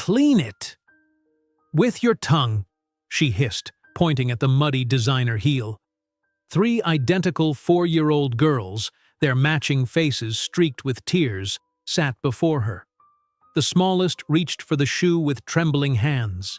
clean it." "With your tongue," she hissed, pointing at the muddy designer heel. 3 identical 4-year-old girls, their matching faces streaked with tears, sat before her. The smallest reached for the shoe with trembling hands.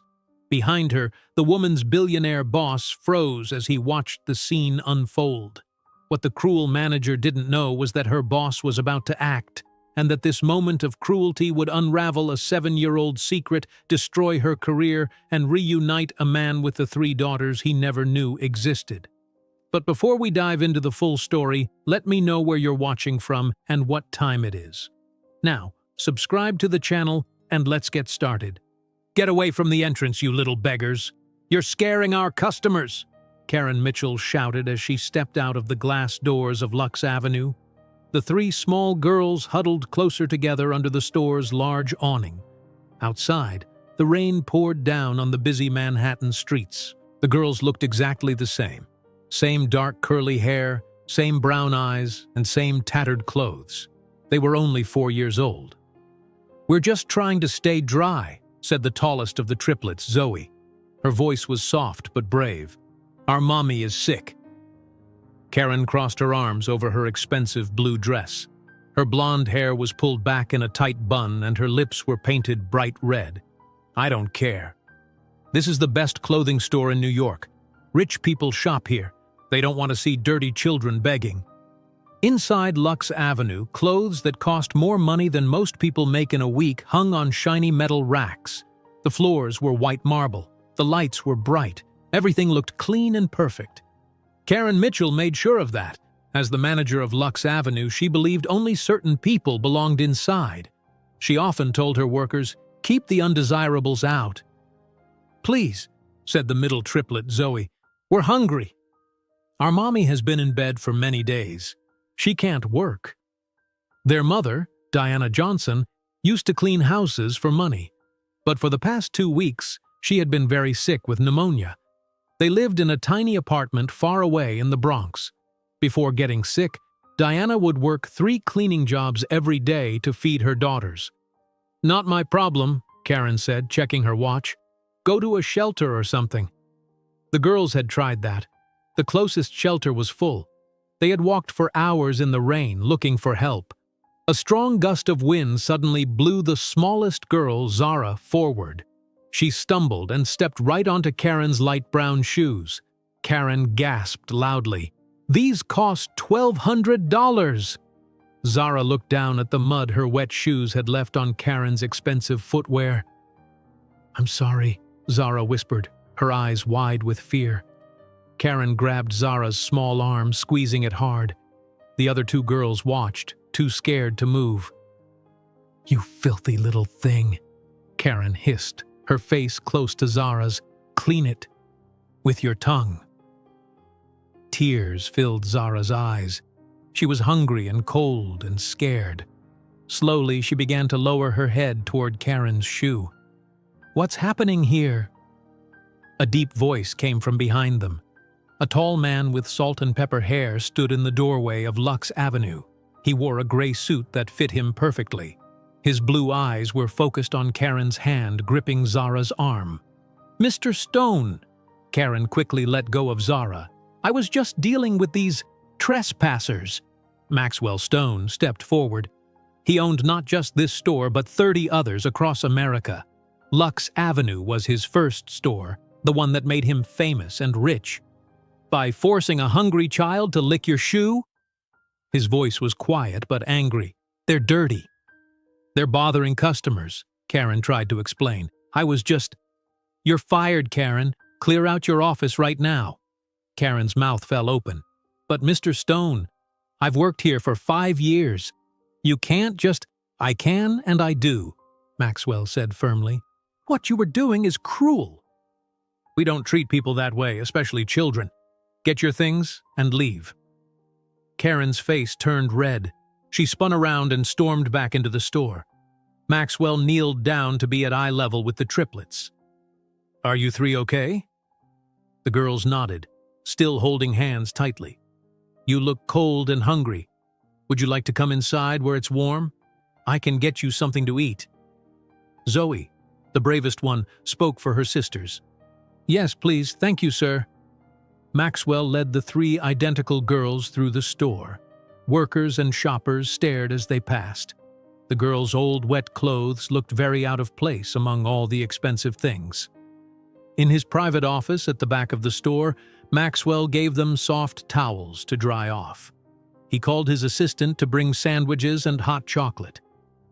Behind her, the woman's billionaire boss froze as he watched the scene unfold. What the cruel manager didn't know was that her boss was about to act, and that this moment of cruelty would unravel a 7-year-old secret, destroy her career, and reunite a man with the 3 daughters he never knew existed. But before we dive into the full story, let me know where you're watching from and what time it is. Now, subscribe to the channel and let's get started. "Get away from the entrance, you little beggars! You're scaring our customers!" Karen Mitchell shouted as she stepped out of the glass doors of Lux Avenue. The 3 small girls huddled closer together under the store's large awning. Outside, the rain poured down on the busy Manhattan streets. The girls looked exactly the same. Same dark curly hair, same brown eyes, and same tattered clothes. They were only 4 years old. "We're just trying to stay dry," said the tallest of the triplets, Zoe. Her voice was soft but brave. "Our mommy is sick." Karen crossed her arms over her expensive blue dress. Her blonde hair was pulled back in a tight bun and her lips were painted bright red. "I don't care. This is the best clothing store in New York. Rich people shop here. They don't want to see dirty children begging." Inside Lux Avenue, clothes that cost more money than most people make in a week hung on shiny metal racks. The floors were white marble. The lights were bright. Everything looked clean and perfect. Karen Mitchell made sure of that. As the manager of Lux Avenue, she believed only certain people belonged inside. She often told her workers, "Keep the undesirables out." "Please," said the middle triplet, Zoe, "we're hungry. Our mommy has been in bed for many days. She can't work." Their mother, Diana Johnson, used to clean houses for money. But for the past 2 weeks, she had been very sick with pneumonia. They lived in a tiny apartment far away in the Bronx. Before getting sick, Diana would work 3 cleaning jobs every day to feed her daughters. "Not my problem," Karen said, checking her watch. "Go to a shelter or something." The girls had tried that. The closest shelter was full. They had walked for hours in the rain looking for help. A strong gust of wind suddenly blew the smallest girl, Zara, forward. She stumbled and stepped right onto Karen's light brown shoes. Karen gasped loudly. "These cost $1,200! Zara looked down at the mud her wet shoes had left on Karen's expensive footwear. "I'm sorry," Zara whispered, her eyes wide with fear. Karen grabbed Zara's small arm, squeezing it hard. The other 2 girls watched, too scared to move. "You filthy little thing," Karen hissed, her face close to Zara's. "Clean it. With your tongue." Tears filled Zara's eyes. She was hungry and cold and scared. Slowly, she began to lower her head toward Karen's shoe. "What's happening here?" A deep voice came from behind them. A tall man with salt and pepper hair stood in the doorway of Lux Avenue. He wore a gray suit that fit him perfectly. His blue eyes were focused on Karen's hand gripping Zara's arm. "Mr. Stone!" Karen quickly let go of Zara. "I was just dealing with these trespassers." Maxwell Stone stepped forward. He owned not just this store but 30 others across America. Lux Avenue was his first store, the one that made him famous and rich. "By forcing a hungry child to lick your shoe?" His voice was quiet but angry. "They're dirty. They're bothering customers," Karen tried to explain. "I was just—" "You're fired, Karen. Clear out your office right now." Karen's mouth fell open. "But Mr. Stone, I've worked here for 5 years. You can't just—" "I can and I do," Maxwell said firmly. "What you were doing is cruel. We don't treat people that way, especially children. Get your things and leave." Karen's face turned red. She spun around and stormed back into the store. Maxwell kneeled down to be at eye level with the triplets. "Are you 3 okay?" The girls nodded, still holding hands tightly. "You look cold and hungry. Would you like to come inside where it's warm? I can get you something to eat." "Zoe," The bravest one spoke for her sisters. "Yes, please, thank you, sir." Maxwell led the 3 identical girls through the store. Workers and shoppers stared as they passed. The girls' old wet clothes looked very out of place among all the expensive things. In his private office at the back of the store, Maxwell gave them soft towels to dry off. He called his assistant to bring sandwiches and hot chocolate.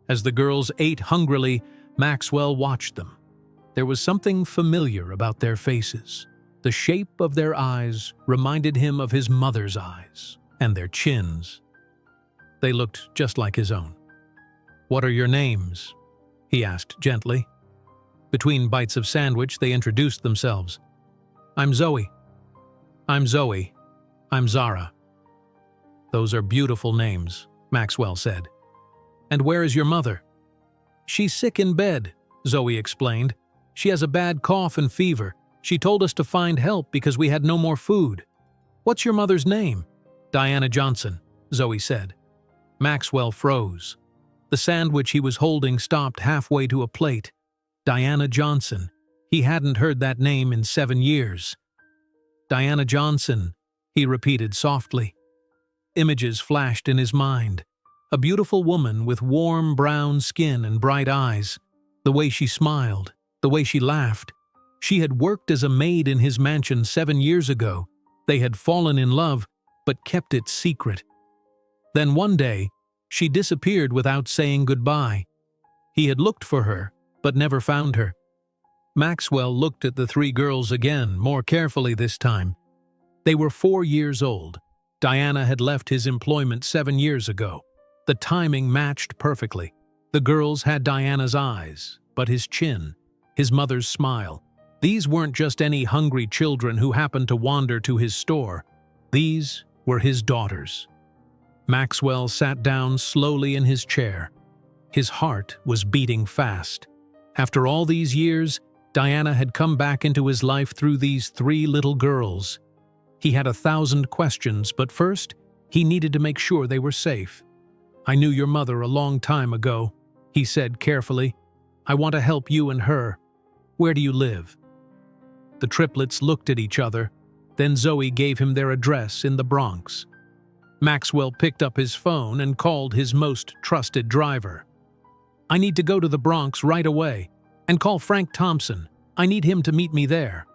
As the girls ate hungrily, Maxwell watched them. There was something familiar about their faces. The shape of their eyes reminded him of his mother's eyes, and their chins. They looked just like his own. "What are your names?" he asked gently. Between bites of sandwich, they introduced themselves. "I'm Zoe." "I'm Zoe." "I'm Zara." "Those are beautiful names," Maxwell said. "And where is your mother?" "She's sick in bed," Zoe explained. "She has a bad cough and fever. She told us to find help because we had no more food." "What's your mother's name?" "Diana Johnson," Zoe said. Maxwell froze. The sandwich he was holding stopped halfway to a plate. Diana Johnson. He hadn't heard that name in 7 years. "Diana Johnson," he repeated softly. Images flashed in his mind. A beautiful woman with warm brown skin and bright eyes. The way she smiled, the way she laughed. She had worked as a maid in his mansion 7 years ago. They had fallen in love, but kept it secret. Then one day, she disappeared without saying goodbye. He had looked for her, but never found her. Maxwell looked at the 3 girls again, more carefully this time. They were 4 years old. Diana had left his employment 7 years ago. The timing matched perfectly. The girls had Diana's eyes, but his chin, his mother's smile. These weren't just any hungry children who happened to wander to his store. These were his daughters. Maxwell sat down slowly in his chair. His heart was beating fast. After all these years, Diana had come back into his life through these 3 little girls. He had 1,000 questions, but first, he needed to make sure they were safe. "I knew your mother a long time ago," he said carefully. "I want to help you and her. Where do you live?" The triplets looked at each other. Then Zoe gave him their address in the Bronx. Maxwell picked up his phone and called his most trusted driver. "I need to go to the Bronx right away. And call Frank Thompson. I need him to meet me there."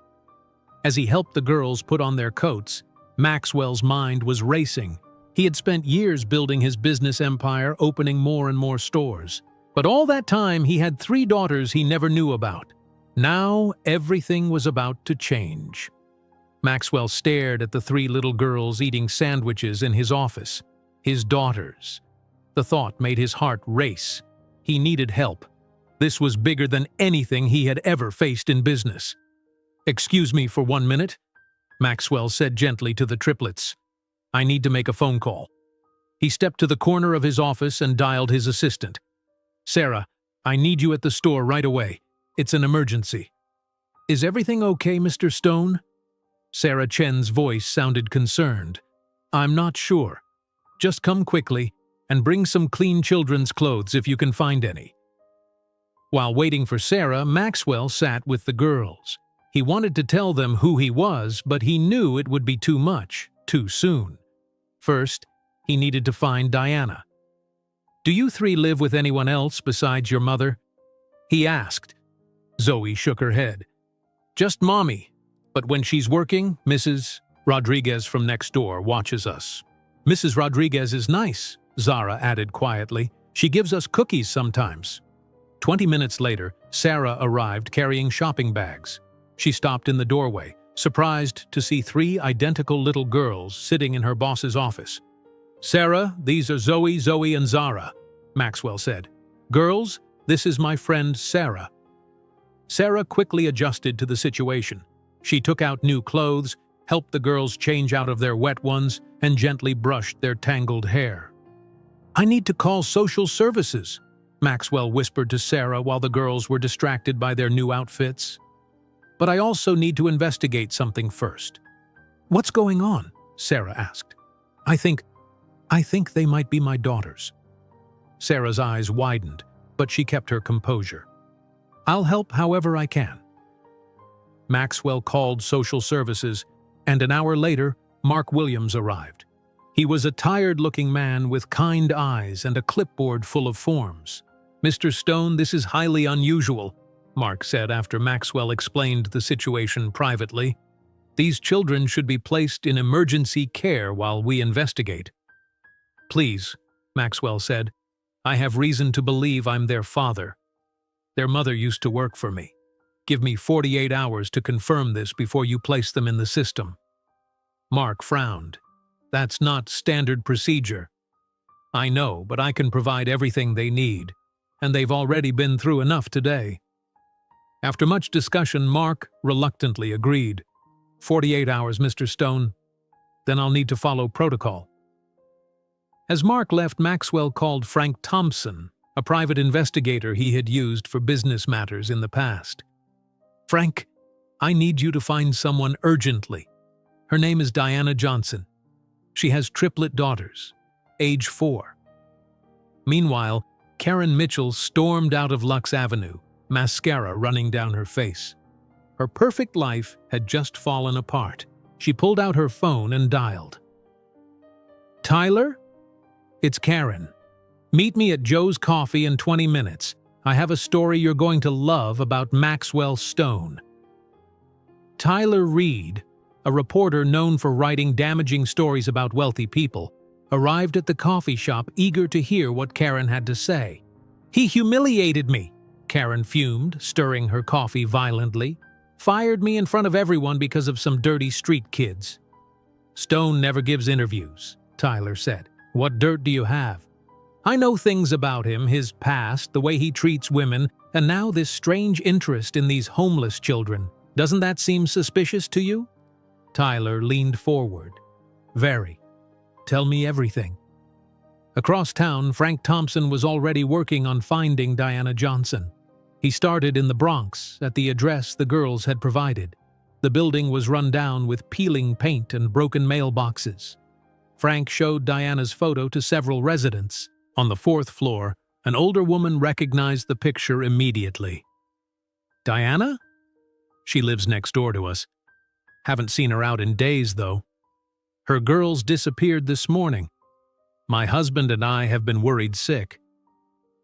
As he helped the girls put on their coats, Maxwell's mind was racing. He had spent years building his business empire, opening more and more stores. But all that time, he had 3 daughters he never knew about. Now, everything was about to change. Maxwell stared at the 3 little girls eating sandwiches in his office. His daughters. The thought made his heart race. He needed help. This was bigger than anything he had ever faced in business. "Excuse me for 1 minute," Maxwell said gently to the triplets. "I need to make a phone call." He stepped to the corner of his office and dialed his assistant. "Sarah, I need you at the store right away. It's an emergency." "Is everything okay, Mr. Stone?" Sarah Chen's voice sounded concerned. "I'm not sure. Just come quickly and bring some clean children's clothes if you can find any." While waiting for Sarah, Maxwell sat with the girls. He wanted to tell them who he was, but he knew it would be too much, too soon. First, he needed to find Diana. "Do you 3 live with anyone else besides your mother?" he asked. Zoe shook her head. "Just Mommy. But when she's working, Mrs. Rodriguez from next door watches us." "Mrs. Rodriguez is nice," Zara added quietly. "She gives us cookies sometimes." 20 minutes later, Sarah arrived carrying shopping bags. She stopped in the doorway, surprised to see 3 identical little girls sitting in her boss's office. "Sarah, these are Zoe, Zoe, and Zara," Maxwell said. "Girls, this is my friend Sarah." Sarah quickly adjusted to the situation. She took out new clothes, helped the girls change out of their wet ones, and gently brushed their tangled hair. "I need to call social services," Maxwell whispered to Sarah while the girls were distracted by their new outfits. "But I also need to investigate something first." "What's going on?" Sarah asked. I think they might be my daughters." Sarah's eyes widened, but she kept her composure. I'll help however I can." Maxwell called social services, and an hour later, Mark Williams arrived. He was a tired-looking man with kind eyes and a clipboard full of forms. "Mr. Stone, this is highly unusual," Mark said after Maxwell explained the situation privately. "These children should be placed in emergency care while we investigate." "Please," Maxwell said, "I have reason to believe I'm their father. Their mother used to work for me. Give me 48 hours to confirm this before you place them in the system." Mark frowned. "That's not standard procedure." "I know, but I can provide everything they need, and they've already been through enough today." After much discussion, Mark reluctantly agreed. 48 hours, Mr. Stone. Then I'll need to follow protocol." As Mark left, Maxwell called Frank Thompson, a private investigator he had used for business matters in the past. "Frank, I need you to find someone urgently. Her name is Diana Johnson. She has triplet daughters, age 4. Meanwhile, Karen Mitchell stormed out of Lux Avenue, mascara running down her face. Her perfect life had just fallen apart. She pulled out her phone and dialed. "Tyler? It's Karen. Meet me at Joe's Coffee in 20 minutes. I have a story you're going to love about Maxwell Stone." Tyler Reed, a reporter known for writing damaging stories about wealthy people, arrived at the coffee shop eager to hear what Karen had to say. "He humiliated me," Karen fumed, stirring her coffee violently. "Fired me in front of everyone because of some dirty street kids." "Stone never gives interviews," Tyler said. "What dirt do you have?" "I know things about him, his past, the way he treats women, and now this strange interest in these homeless children. Doesn't that seem suspicious to you?" Tyler leaned forward. "Very. Tell me everything." Across town, Frank Thompson was already working on finding Diana Johnson. He started in the Bronx, at the address the girls had provided. The building was run down with peeling paint and broken mailboxes. Frank showed Diana's photo to several residents. On the 4th floor, an older woman recognized the picture immediately. "Diana? She lives next door to us. Haven't seen her out in days, though. Her girls disappeared this morning. My husband and I have been worried sick."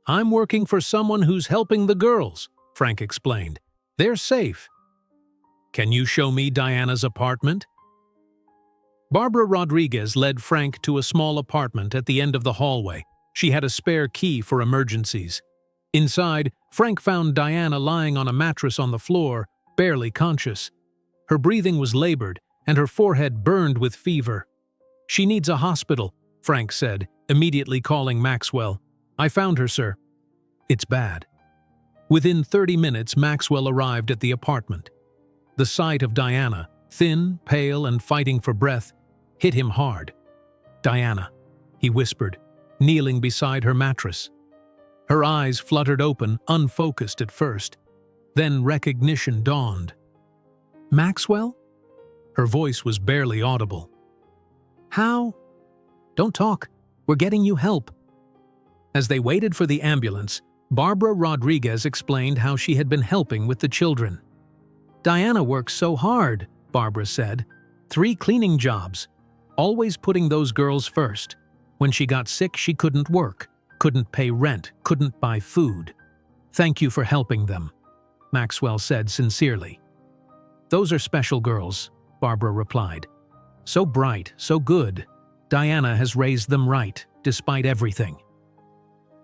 "I'm working for someone who's helping the girls," Frank explained. "They're safe." "Can you show me Diana's apartment?" Barbara Rodriguez led Frank to a small apartment at the end of the hallway. She had a spare key for emergencies. Inside, Frank found Diana lying on a mattress on the floor, barely conscious. Her breathing was labored, and her forehead burned with fever. "She needs a hospital," Frank said, immediately calling Maxwell. "I found her, sir." "It's bad." Within 30 minutes, Maxwell arrived at the apartment. The sight of Diana, thin, pale, and fighting for breath, hit him hard. "Diana," he whispered, kneeling beside her mattress. Her eyes fluttered open, unfocused at first. Then recognition dawned. "Maxwell?" Her voice was barely audible. "How?" "Don't talk. We're getting you help." As they waited for the ambulance, Barbara Rodriguez explained how she had been helping with the children. "Diana works so hard," Barbara said. 3 cleaning jobs, always putting those girls first. When she got sick, she couldn't work, couldn't pay rent, couldn't buy food. "Thank you for helping them," Maxwell said sincerely. "Those are special girls," Barbara replied. "So bright, so good. Diana has raised them right, despite everything."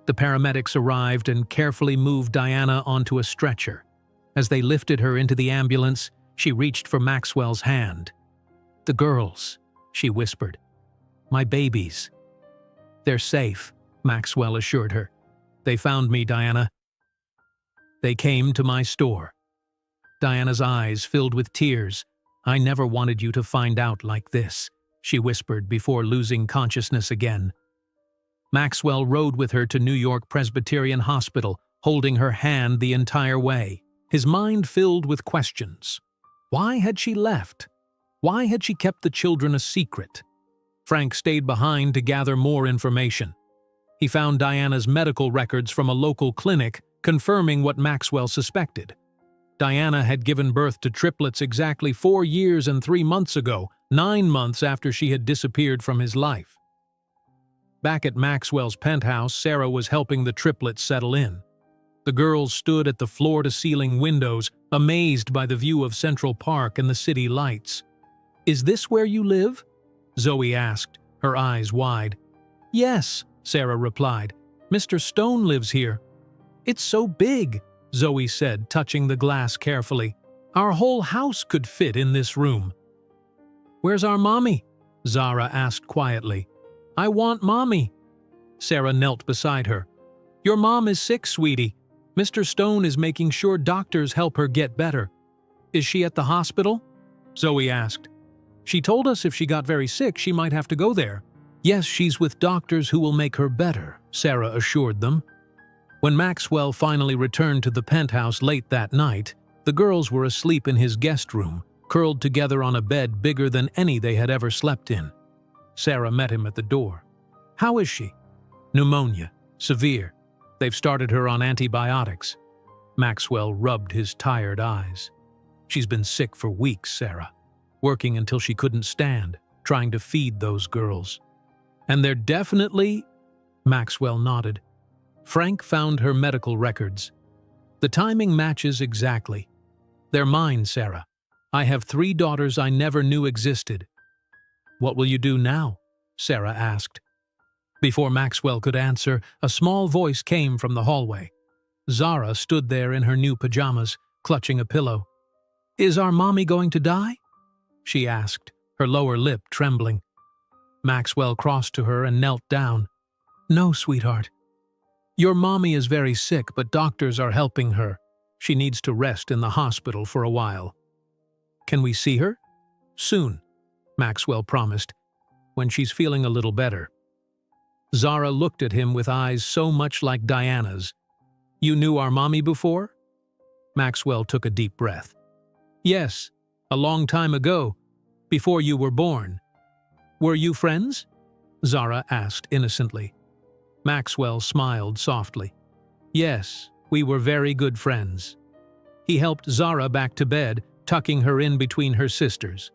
The paramedics arrived and carefully moved Diana onto a stretcher. As they lifted her into the ambulance, she reached for Maxwell's hand. "The girls," she whispered. "My babies." "They're safe," Maxwell assured her. "They found me, Diana. They came to my store." Diana's eyes filled with tears. "I never wanted you to find out like this," she whispered before losing consciousness again. Maxwell rode with her to New York Presbyterian Hospital, holding her hand the entire way, his mind filled with questions. Why had she left? Why had she kept the children a secret? Frank stayed behind to gather more information. He found Diana's medical records from a local clinic, confirming what Maxwell suspected. Diana had given birth to triplets exactly 4 years and 3 months ago, 9 months after she had disappeared from his life. Back at Maxwell's penthouse, Sarah was helping the triplets settle in. The girls stood at the floor-to-ceiling windows, amazed by the view of Central Park and the city lights. "Is this where you live?" Zoe asked, her eyes wide. "Yes," Sarah replied. "Mr. Stone lives here." "It's so big," Zoe said, touching the glass carefully. "Our whole house could fit in this room." "Where's our mommy?" Zara asked quietly. "I want mommy." Sarah knelt beside her. "Your mom is sick, sweetie. Mr. Stone is making sure doctors help her get better." "Is she at the hospital?" Zoe asked. "She told us if she got very sick, she might have to go there." "Yes, she's with doctors who will make her better," Sarah assured them. When Maxwell finally returned to the penthouse late that night, the girls were asleep in his guest room, curled together on a bed bigger than any they had ever slept in. Sarah met him at the door. "How is she?" "Pneumonia. Severe. They've started her on antibiotics." Maxwell rubbed his tired eyes. "She's been sick for weeks, Sarah. Working until she couldn't stand, trying to feed those girls." "And they're definitely—" Maxwell nodded. Frank found her medical records. "The timing matches exactly. They're mine, Sarah. I have 3 daughters I never knew existed." "What will you do now?" Sarah asked. Before Maxwell could answer, a small voice came from the hallway. Zara stood there in her new pajamas, clutching a pillow. "Is our mommy going to die?" she asked, her lower lip trembling. Maxwell crossed to her and knelt down. "No, sweetheart. Your mommy is very sick, but doctors are helping her. She needs to rest in the hospital for a while." "Can we see her?" "Soon," Maxwell promised, "when she's feeling a little better." Zara looked at him with eyes so much like Diana's. "You knew our mommy before?" Maxwell took a deep breath. "Yes, a long time ago, before you were born." "Were you friends?" Zara asked innocently. Maxwell smiled softly. "Yes, we were very good friends." He helped Zara back to bed, tucking her in between her sisters.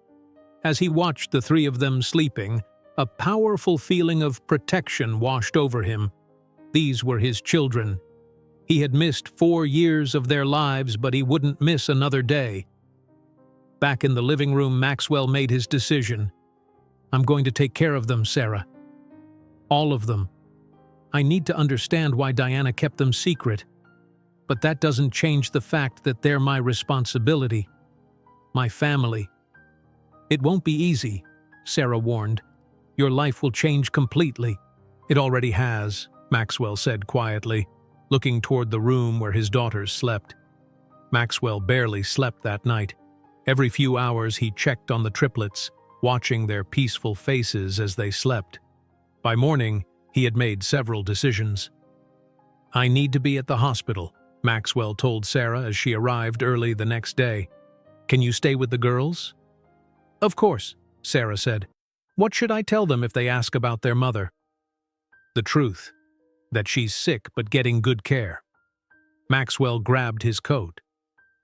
As he watched the 3 of them sleeping, a powerful feeling of protection washed over him. These were his children. He had missed 4 years of their lives, but he wouldn't miss another day. Back in the living room, Maxwell made his decision. "I'm going to take care of them, Sarah. All of them. I need to understand why Diana kept them secret. But that doesn't change the fact that they're my responsibility. My family." "It won't be easy," Sarah warned. "Your life will change completely." "It already has," Maxwell said quietly, looking toward the room where his daughters slept. Maxwell barely slept that night. Every few hours he checked on the triplets, watching their peaceful faces as they slept. By morning, he had made several decisions. "I need to be at the hospital," Maxwell told Sarah as she arrived early the next day. "Can you stay with the girls?" "Of course," Sarah said. "What should I tell them if they ask about their mother?" "The truth. That she's sick but getting good care." Maxwell grabbed his coat.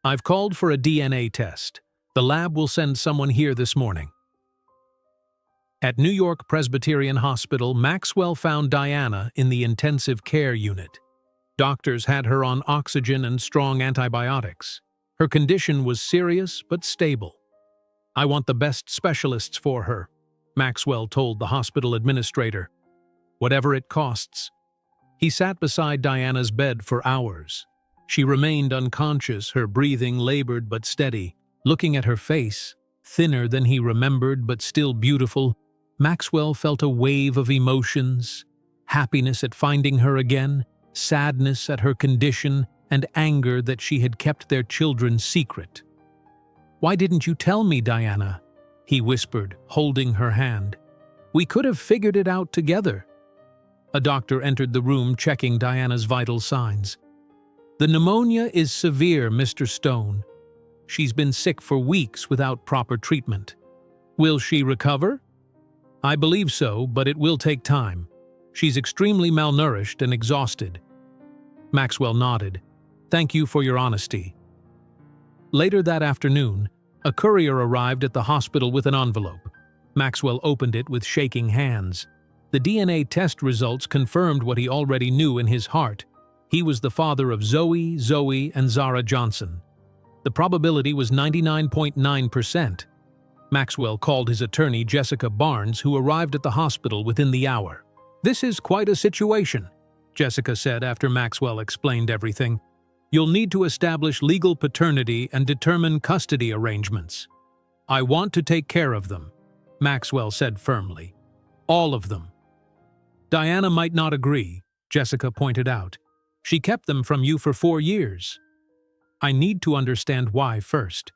"I've called for a DNA test. The lab will send someone here this morning." At New York Presbyterian Hospital, Maxwell found Diana in the intensive care unit. Doctors had her on oxygen and strong antibiotics. Her condition was serious but stable. "I want the best specialists for her," Maxwell told the hospital administrator. "Whatever it costs." He sat beside Diana's bed for hours. She remained unconscious, her breathing labored but steady. Looking at her face, thinner than he remembered but still beautiful, Maxwell felt a wave of emotions: happiness at finding her again, sadness at her condition, and anger that she had kept their children secret. "Why didn't you tell me, Diana?" he whispered, holding her hand. "We could have figured it out together." A doctor entered the room, checking Diana's vital signs. "The pneumonia is severe, Mr. Stone. She's been sick for weeks without proper treatment." "Will she recover?" "I believe so, but it will take time. She's extremely malnourished and exhausted." Maxwell nodded. Thank you for your honesty." Later that afternoon, a courier arrived at the hospital with an envelope. Maxwell opened it with shaking hands. The DNA test results confirmed what he already knew in his heart. He was the father of Zoe, and Zara Johnson. The probability was 99.9%. Maxwell called his attorney, Jessica Barnes, who arrived at the hospital within the hour. "This is quite a situation," Jessica said after Maxwell explained everything. "You'll need to establish legal paternity and determine custody arrangements." "I want to take care of them," Maxwell said firmly. "All of them." "Diana might not agree," Jessica pointed out. "She kept them from you for 4 years." "I need to understand why first."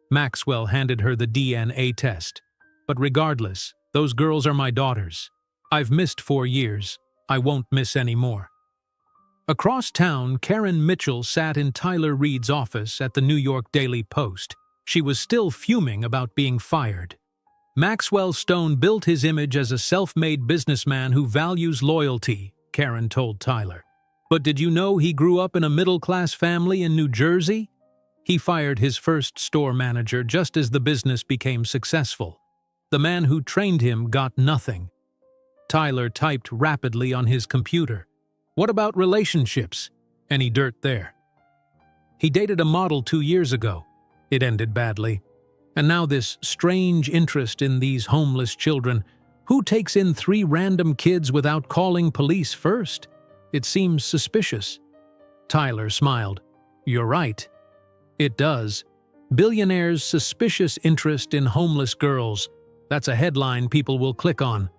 Maxwell handed her the DNA test. "But regardless, those girls are my daughters. I've missed 4 years. I won't miss any more." Across town, Karen Mitchell sat in Tyler Reed's office at the New York Daily Post. She was still fuming about being fired. "Maxwell Stone built his image as a self-made businessman who values loyalty," Karen told Tyler. "But did you know he grew up in a middle-class family in New Jersey? He fired his first store manager just as the business became successful. The man who trained him got nothing." Tyler typed rapidly on his computer. "What about relationships? Any dirt there?" "He dated a model 2 years ago. It ended badly. And now this strange interest in these homeless children. Who takes in 3 random kids without calling police first? It seems suspicious." Tyler smiled. "You're right. It does. Billionaire's suspicious interest in homeless girls. That's a headline people will click on."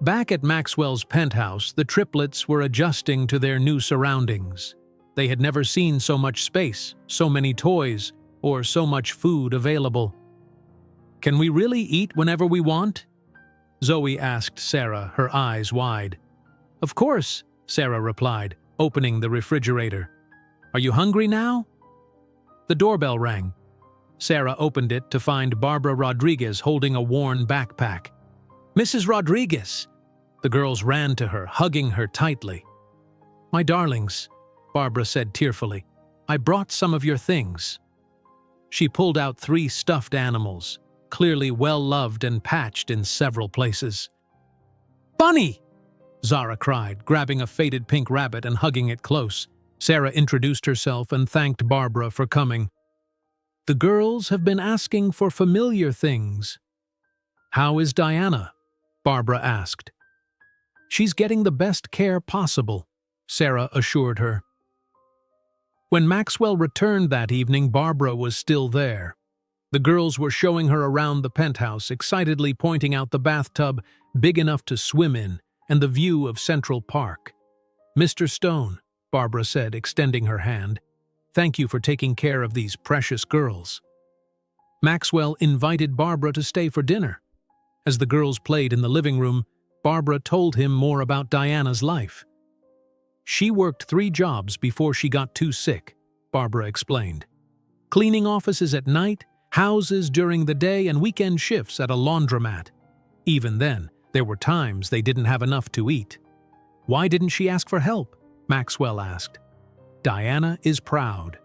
Back at Maxwell's penthouse, the triplets were adjusting to their new surroundings. They had never seen so much space, so many toys, or so much food available. "Can we really eat whenever we want?" Zoe asked Sarah, her eyes wide. "Of course," Sarah replied, opening the refrigerator. "Are you hungry now?" The doorbell rang. Sarah opened it to find Barbara Rodriguez holding a worn backpack. "Mrs. Rodriguez!" The girls ran to her, hugging her tightly. "My darlings," Barbara said tearfully, "I brought some of your things." She pulled out 3 stuffed animals, clearly well-loved and patched in several places. "Bunny!" Zara cried, grabbing a faded pink rabbit and hugging it close. Sarah introduced herself and thanked Barbara for coming. "The girls have been asking for familiar things." "How is Diana?" Barbara asked. "She's getting the best care possible," Sarah assured her. When Maxwell returned that evening, Barbara was still there. The girls were showing her around the penthouse, excitedly pointing out the bathtub big enough to swim in and the view of Central Park. "Mr. Stone," Barbara said, extending her hand, "thank you for taking care of these precious girls." Maxwell invited Barbara to stay for dinner. As the girls played in the living room, Barbara told him more about Diana's life. "She worked 3 jobs before she got too sick," Barbara explained. "Cleaning offices at night, houses during the day, and weekend shifts at a laundromat. Even then, there were times they didn't have enough to eat." "Why didn't she ask for help?" Maxwell asked. "Diana is proud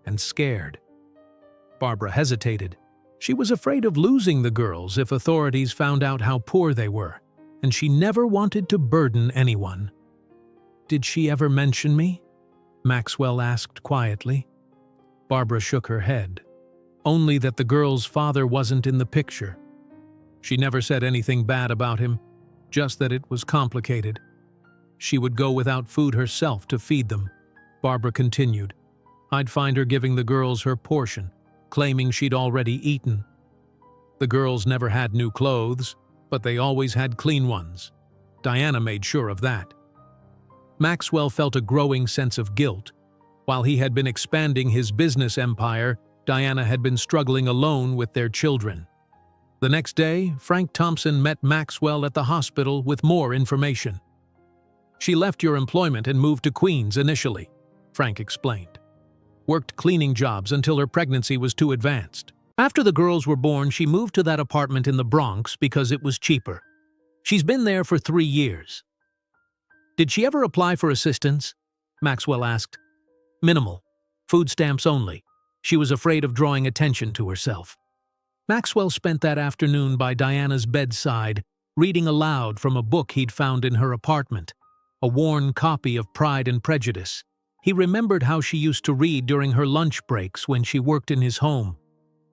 and scared." Barbara hesitated. She was afraid of losing the girls if authorities found out how poor they were, and she never wanted to burden anyone. "Did she ever mention me?" Maxwell asked quietly. Barbara shook her head. "Only that the girl's father wasn't in the picture. She never said anything bad about him, just that it was complicated. She would go without food herself to feed them." Barbara continued. "I'd find her giving the girls her portion, claiming she'd already eaten. The girls never had new clothes, but they always had clean ones. Diana made sure of that." Maxwell felt a growing sense of guilt. While he had been expanding his business empire, Diana had been struggling alone with their children. The next day, Frank Thompson met Maxwell at the hospital with more information. "She left your employment and moved to Queens initially," Frank explained. "Worked cleaning jobs until her pregnancy was too advanced. After the girls were born, she moved to that apartment in the Bronx because it was cheaper. She's been there for 3 years." "Did she ever apply for assistance?" Maxwell asked. Minimal. Food stamps only. She was afraid of drawing attention to herself. Maxwell spent that afternoon by Diana's bedside, reading aloud from a book he'd found in her apartment, a worn copy of Pride and Prejudice. He remembered how she used to read during her lunch breaks when she worked in his home.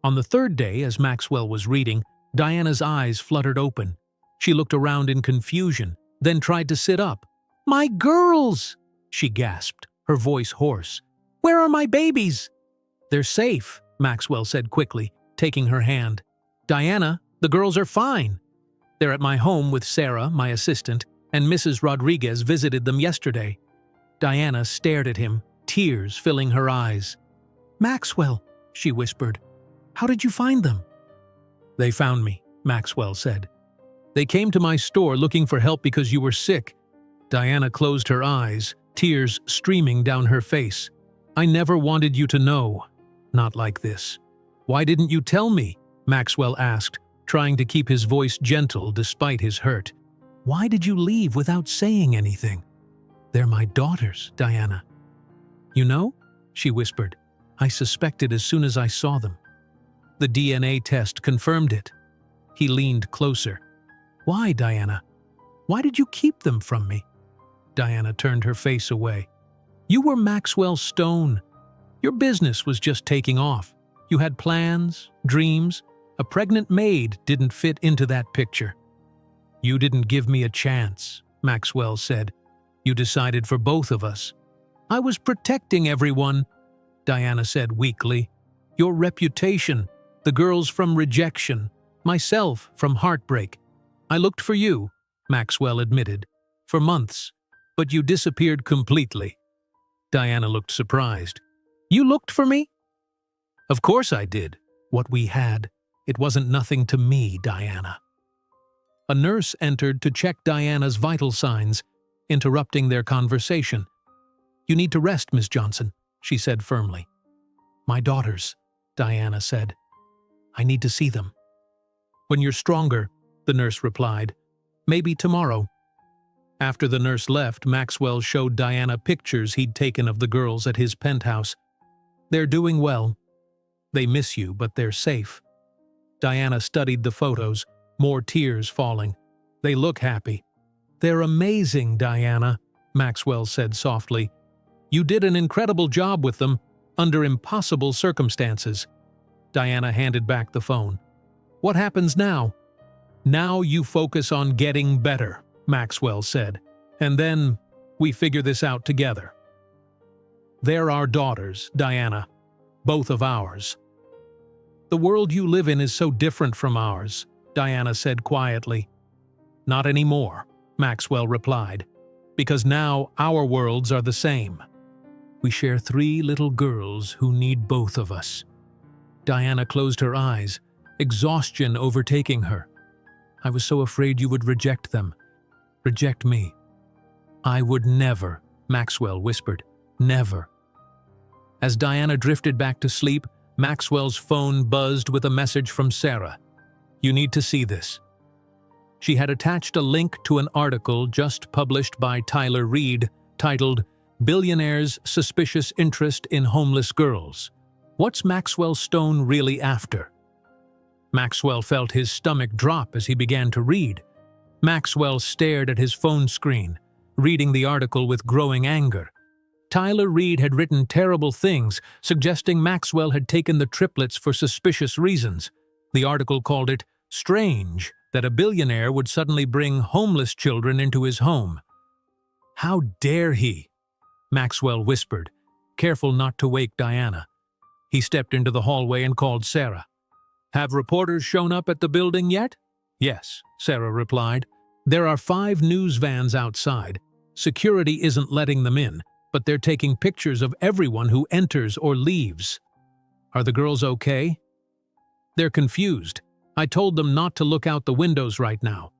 On the third day, as Maxwell was reading, Diana's eyes fluttered open. She looked around in confusion, then tried to sit up. "My girls!" she gasped, her voice hoarse. "Where are my babies?" "They're safe," Maxwell said quickly, taking her hand. "Diana, the girls are fine. They're at my home with Sarah, my assistant, and Mrs. Rodriguez visited them yesterday." Diana stared at him, tears filling her eyes. "Maxwell," she whispered, "how did you find them?" "They found me," Maxwell said. "They came to my store looking for help because you were sick." Diana closed her eyes, tears streaming down her face. "I never wanted you to know. Not like this." "Why didn't you tell me?" Maxwell asked, trying to keep his voice gentle despite his hurt. "Why did you leave without saying anything?" "They're my daughters, Diana." "You know?" she whispered. "I suspected as soon as I saw them." The DNA test confirmed it. He leaned closer. "Why, Diana? Why did you keep them from me?" Diana turned her face away. "You were Maxwell Stone. Your business was just taking off. You had plans, dreams. A pregnant maid didn't fit into that picture." "You didn't give me a chance," Maxwell said. "You decided for both of us." "I was protecting everyone," Diana said weakly. "Your reputation, the girls from rejection, myself from heartbreak. I looked for you," Maxwell admitted, "for months, but you disappeared completely." Diana looked surprised. "You looked for me?" "Of course I did. What we had. It wasn't nothing to me, Diana." A nurse entered to check Diana's vital signs, interrupting their conversation. "You need to rest, Miss Johnson," she said firmly. "My daughters," Diana said. "I need to see them." "When you're stronger," the nurse replied. "Maybe tomorrow." After the nurse left, Maxwell showed Diana pictures he'd taken of the girls at his penthouse. "They're doing well. They miss you, but they're safe." Diana studied the photos, more tears falling. "They look happy." "They're amazing, Diana," Maxwell said softly. "You did an incredible job with them, under impossible circumstances." Diana handed back the phone. "What happens now?" "Now you focus on getting better," Maxwell said. "And then we figure this out together." "They're our daughters, Diana. Both of ours." "The world you live in is so different from ours," Diana said quietly. "Not anymore," Maxwell replied, "because now our worlds are the same. We share 3 little girls who need both of us." Diana closed her eyes, exhaustion overtaking her. "I was so afraid you would reject them. Reject me." "I would never," Maxwell whispered. "Never." As Diana drifted back to sleep, Maxwell's phone buzzed with a message from Sarah. "You need to see this." She had attached a link to an article just published by Tyler Reed titled "Billionaire's Suspicious Interest in Homeless Girls. What's Maxwell Stone really after?" Maxwell felt his stomach drop as he began to read. Maxwell stared at his phone screen, reading the article with growing anger. Tyler Reed had written terrible things, suggesting Maxwell had taken the triplets for suspicious reasons. The article called it strange that a billionaire would suddenly bring homeless children into his home. "How dare he?" Maxwell whispered, careful not to wake Diana. He stepped into the hallway and called Sarah. "Have reporters shown up at the building yet?" "Yes," Sarah replied. "There are 5 news vans outside. Security isn't letting them in, but they're taking pictures of everyone who enters or leaves." "Are the girls okay?" "They're confused. I told them not to look out the windows right now."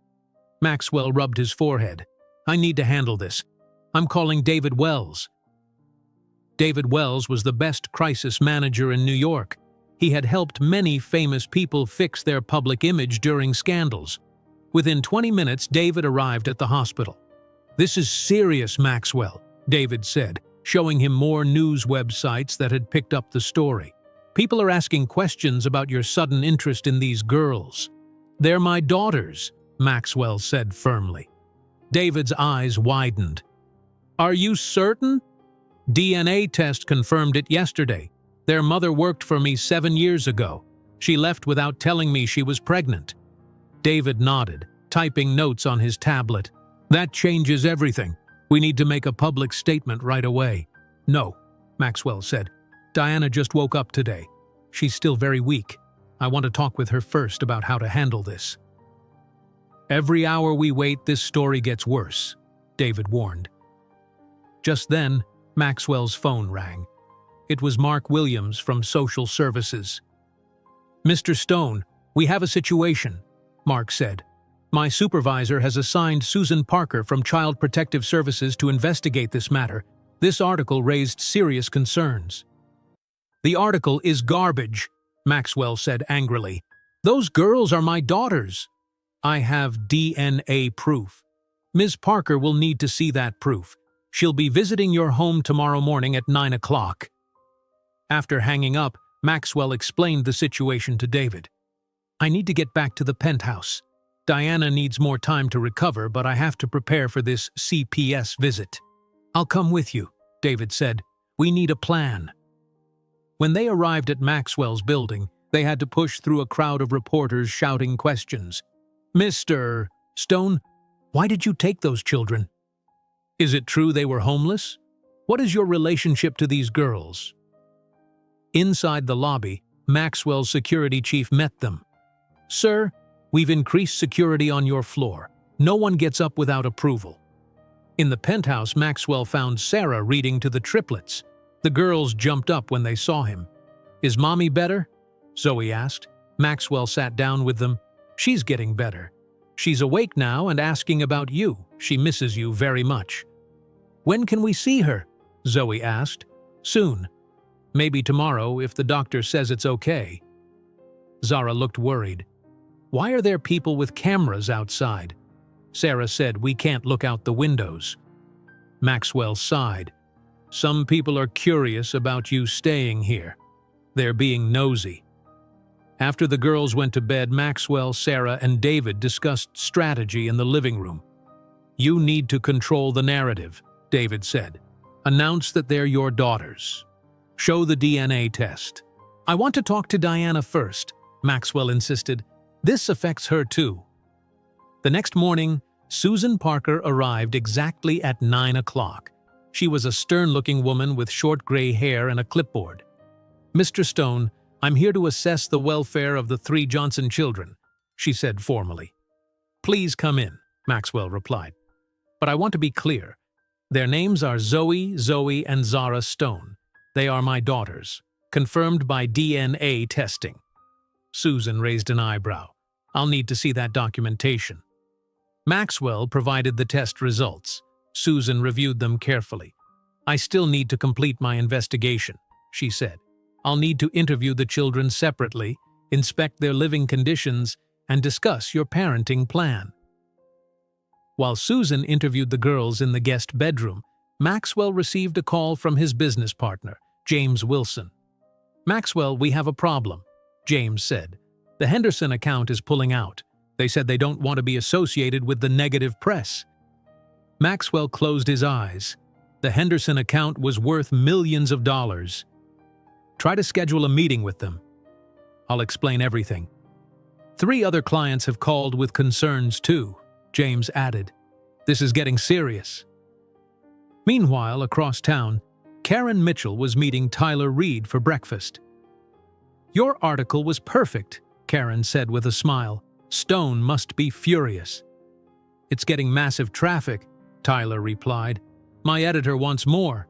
Maxwell rubbed his forehead. "I need to handle this. I'm calling David Wells." David Wells was the best crisis manager in New York. He had helped many famous people fix their public image during scandals. Within 20 minutes, David arrived at the hospital. "This is serious, Maxwell," David said. showing him more news websites that had picked up the story. People are asking questions about your sudden interest in these girls. They're my daughters, Maxwell said firmly. David's eyes widened. Are you certain? DNA test confirmed it yesterday. Their mother worked for me 7 years ago. She left without telling me she was pregnant. David nodded, typing notes on his tablet. That changes everything. We need to make a public statement right away. No, Maxwell said. Diana just woke up today. She's still very weak. I want to talk with her first about how to handle this. Every hour we wait, this story gets worse, David warned. Just then, Maxwell's phone rang. It was Mark Williams from Social Services. Mr. Stone, we have a situation, Mark said. My supervisor has assigned Susan Parker from Child Protective Services to investigate this matter. This article raised serious concerns. The article is garbage, Maxwell said angrily. Those girls are my daughters. I have DNA proof. Ms. Parker will need to see that proof. She'll be visiting your home tomorrow morning at 9 o'clock. After hanging up, Maxwell explained the situation to David. I need to get back to the penthouse. Diana needs more time to recover, but I have to prepare for this CPS visit. I'll come with you, David said. We need a plan. When they arrived at Maxwell's building, they had to push through a crowd of reporters shouting questions. Mr. Stone, why did you take those children? Is it true they were homeless? What is your relationship to these girls? Inside the lobby, Maxwell's security chief met them. Sir, we've increased security on your floor. No one gets up without approval. In the penthouse, Maxwell found Sarah reading to the triplets. The girls jumped up when they saw him. Is Mommy better? Zoe asked. Maxwell sat down with them. She's getting better. She's awake now and asking about you. She misses you very much. When can we see her? Zoe asked. Soon. Maybe tomorrow if the doctor says it's okay. Zara looked worried. Why are there people with cameras outside? Sarah said, we can't look out the windows. Maxwell sighed. Some people are curious about you staying here. They're being nosy. After the girls went to bed, Maxwell, Sarah, and David discussed strategy in the living room. You need to control the narrative, David said. Announce that they're your daughters. Show the DNA test. I want to talk to Diana first, Maxwell insisted. This affects her too. The next morning, Susan Parker arrived exactly at 9 o'clock. She was a stern-looking woman with short gray hair and a clipboard. Mr. Stone, I'm here to assess the welfare of the 3 Johnson children, she said formally. Please come in, Maxwell replied. But I want to be clear. Their names are Zoe, and Zara Stone. They are my daughters, confirmed by DNA testing. Susan raised an eyebrow. I'll need to see that documentation. Maxwell provided the test results. Susan reviewed them carefully. I still need to complete my investigation, she said. I'll need to interview the children separately, inspect their living conditions, and discuss your parenting plan. While Susan interviewed the girls in the guest bedroom, Maxwell received a call from his business partner, James Wilson. Maxwell, we have a problem, James said. The Henderson account is pulling out. They said they don't want to be associated with the negative press. Maxwell closed his eyes. The Henderson account was worth millions of dollars. Try to schedule a meeting with them. I'll explain everything. 3 other clients have called with concerns too, James added. This is getting serious. Meanwhile, across town, Karen Mitchell was meeting Tyler Reed for breakfast. Your article was perfect, Karen said with a smile. Stone must be furious. It's getting massive traffic, Tyler replied. My editor wants more.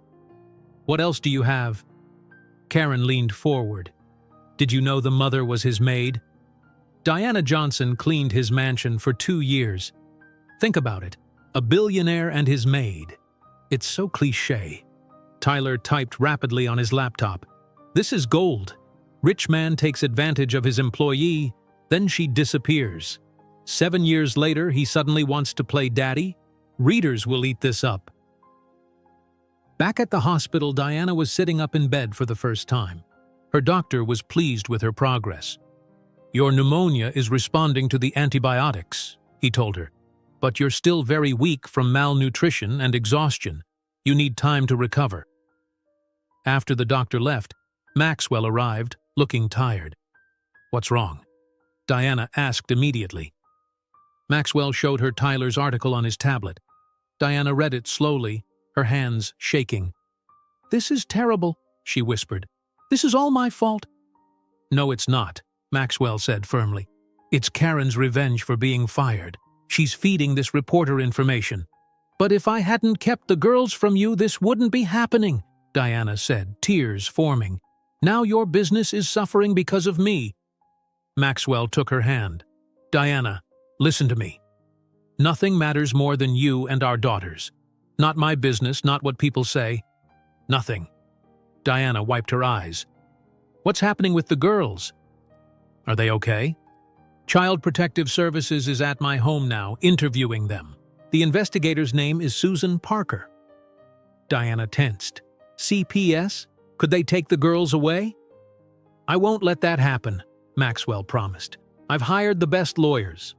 What else do you have? Karen leaned forward. Did you know the mother was his maid? Diana Johnson cleaned his mansion for 2 years. Think about it. A billionaire and his maid. It's so cliché. Tyler typed rapidly on his laptop. This is gold. Rich man takes advantage of his employee, then she disappears. 7 years later, he suddenly wants to play daddy? Readers will eat this up. Back at the hospital, Diana was sitting up in bed for the first time. Her doctor was pleased with her progress. "Your pneumonia is responding to the antibiotics," he told her. "But you're still very weak from malnutrition and exhaustion. You need time to recover." After the doctor left, Maxwell arrived, looking tired. "What's wrong?" Diana asked immediately. Maxwell showed her Tyler's article on his tablet. Diana read it slowly, her hands shaking. "This is terrible," she whispered. "This is all my fault." "No, it's not," Maxwell said firmly. "It's Karen's revenge for being fired. She's feeding this reporter information." "But if I hadn't kept the girls from you, this wouldn't be happening," Diana said, tears forming. "Now your business is suffering because of me." Maxwell took her hand. "Diana, listen to me. Nothing matters more than you and our daughters. Not my business, not what people say. Nothing." Diana wiped her eyes. "What's happening with the girls? Are they okay?" "Child Protective Services is at my home now, interviewing them. The investigator's name is Susan Parker." Diana tensed. "CPS? Could they take the girls away?" "I won't let that happen," Maxwell promised. "I've hired the best lawyers.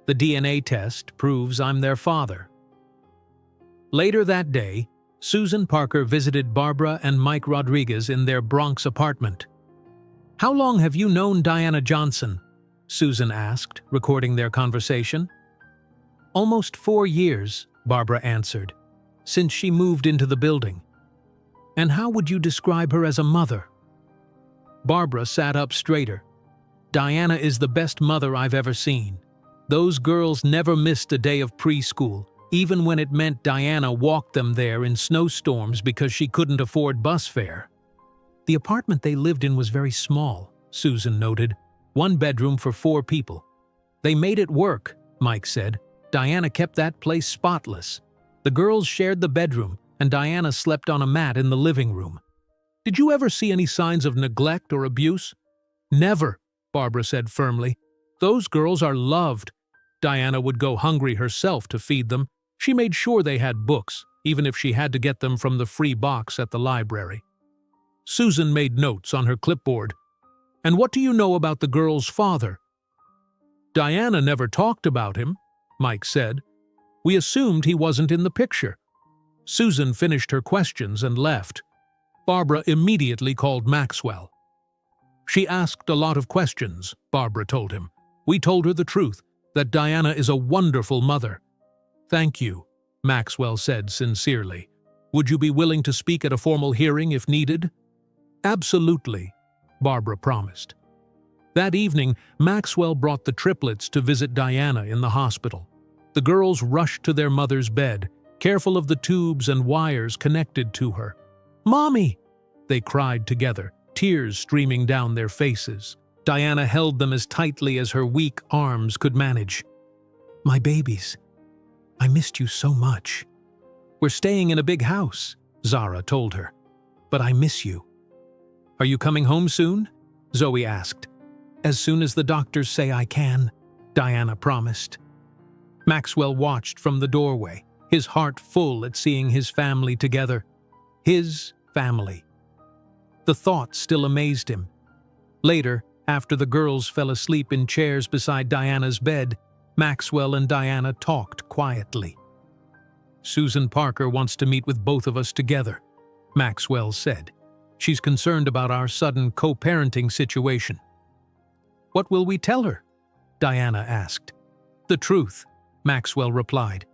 The DNA test proves I'm their father." Later that day, Susan Parker visited Barbara and Mike Rodriguez in their Bronx apartment. "How long have you known Diana Johnson?" Susan asked, recording their conversation. "Almost 4 years," Barbara answered, "since she moved into the building." "And how would you describe her as a mother?" Barbara sat up straighter. "Diana is the best mother I've ever seen. Those girls never missed a day of preschool, even when it meant Diana walked them there in snowstorms because she couldn't afford bus fare." "The apartment they lived in was very small," Susan noted. "One bedroom for 4 people. They made it work," Mike said. "Diana kept that place spotless. The girls shared the bedroom, and Diana slept on a mat in the living room." "Did you ever see any signs of neglect or abuse?" "Never," Barbara said firmly. "Those girls are loved. Diana would go hungry herself to feed them. She made sure they had books, even if she had to get them from the free box at the library." Susan made notes on her clipboard. "And what do you know about the girl's father?" "Diana never talked about him," Mike said. "We assumed he wasn't in the picture." Susan finished her questions and left. Barbara immediately called Maxwell. "She asked a lot of questions," Barbara told him. "We told her the truth, that Diana is a wonderful mother." "Thank you," Maxwell said sincerely. "Would you be willing to speak at a formal hearing if needed?" "Absolutely," Barbara promised. That evening, Maxwell brought the triplets to visit Diana in the hospital. The girls rushed to their mother's bed, careful of the tubes and wires connected to her. "Mommy!" they cried together, tears streaming down their faces. Diana held them as tightly as her weak arms could manage. "My babies, I missed you so much." "We're staying in a big house," Zara told her. "But I miss you." "Are you coming home soon?" Zoe asked. "As soon as the doctors say I can," Diana promised. Maxwell watched from the doorway, his heart full at seeing his family together. His family. The thought still amazed him. Later, after the girls fell asleep in chairs beside Diana's bed, Maxwell and Diana talked quietly. "Susan Parker wants to meet with both of us together," Maxwell said. "She's concerned about our sudden co-parenting situation." "What will we tell her?" Diana asked. "The truth," Maxwell replied.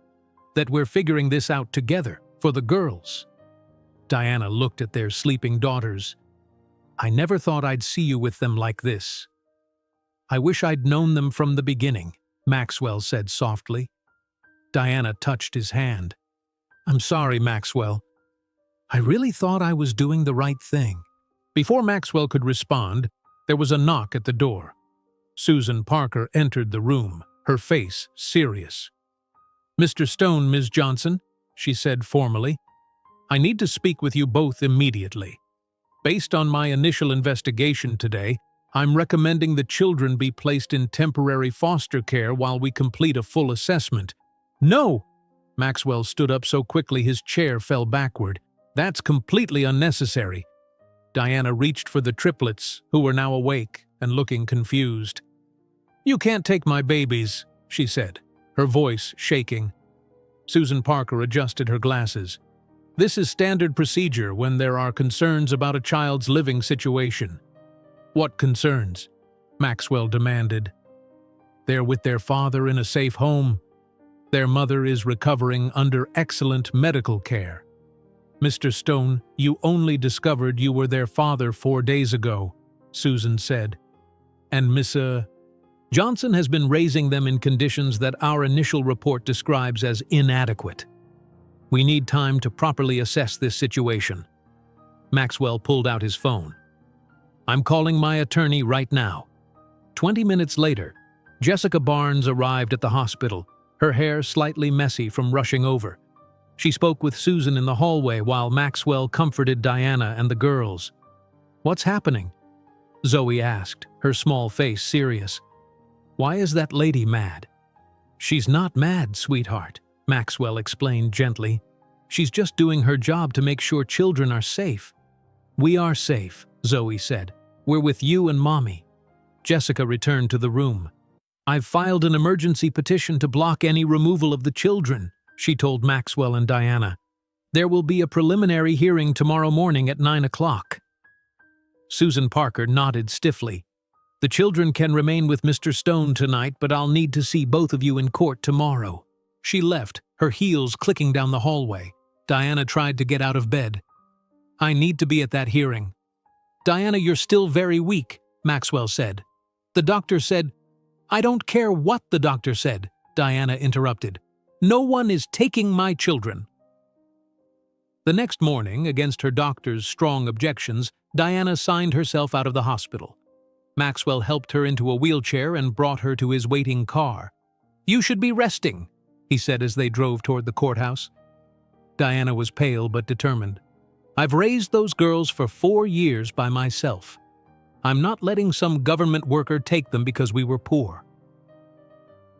"That we're figuring this out together, for the girls." Diana looked at their sleeping daughters. "I never thought I'd see you with them like this." "I wish I'd known them from the beginning," Maxwell said softly. Diana touched his hand. "I'm sorry, Maxwell. I really thought I was doing the right thing." Before Maxwell could respond, there was a knock at the door. Susan Parker entered the room, her face serious. "Mr. Stone, Ms. Johnson," she said formally. "I need to speak with you both immediately. Based on my initial investigation today, I'm recommending the children be placed in temporary foster care while we complete a full assessment." "No!" Maxwell stood up so quickly his chair fell backward. That's completely unnecessary. Diana reached for the triplets, who were now awake and looking confused. You can't take my babies, she said, her voice shaking. Susan Parker adjusted her glasses. This is standard procedure when there are concerns about a child's living situation. What concerns? Maxwell demanded. They're with their father in a safe home. Their mother is recovering under excellent medical care. Mr. Stone, you only discovered you were their father 4 days ago, Susan said. And Miss Johnson has been raising them in conditions that our initial report describes as inadequate. We need time to properly assess this situation. Maxwell pulled out his phone. I'm calling my attorney right now. 20 minutes later, Jessica Barnes arrived at the hospital, her hair slightly messy from rushing over. She spoke with Susan in the hallway while Maxwell comforted Diana and the girls. What's happening? Zoe asked, her small face serious. Why is that lady mad? She's not mad, sweetheart, Maxwell explained gently. She's just doing her job to make sure children are safe. We are safe, Zoe said. We're with you and Mommy. Jessica returned to the room. I've filed an emergency petition to block any removal of the children, she told Maxwell and Diana. There will be a preliminary hearing tomorrow morning at 9 o'clock. Susan Parker nodded stiffly. The children can remain with Mr. Stone tonight, but I'll need to see both of you in court tomorrow. She left, her heels clicking down the hallway. Diana tried to get out of bed. I need to be at that hearing. Diana, you're still very weak, Maxwell said. The doctor said, I don't care what the doctor said, Diana interrupted. No one is taking my children. The next morning, against her doctor's strong objections, Diana signed herself out of the hospital. Maxwell helped her into a wheelchair and brought her to his waiting car. You should be resting, he said as they drove toward the courthouse. Diana was pale but determined. I've raised those girls for 4 years by myself. I'm not letting some government worker take them because we were poor.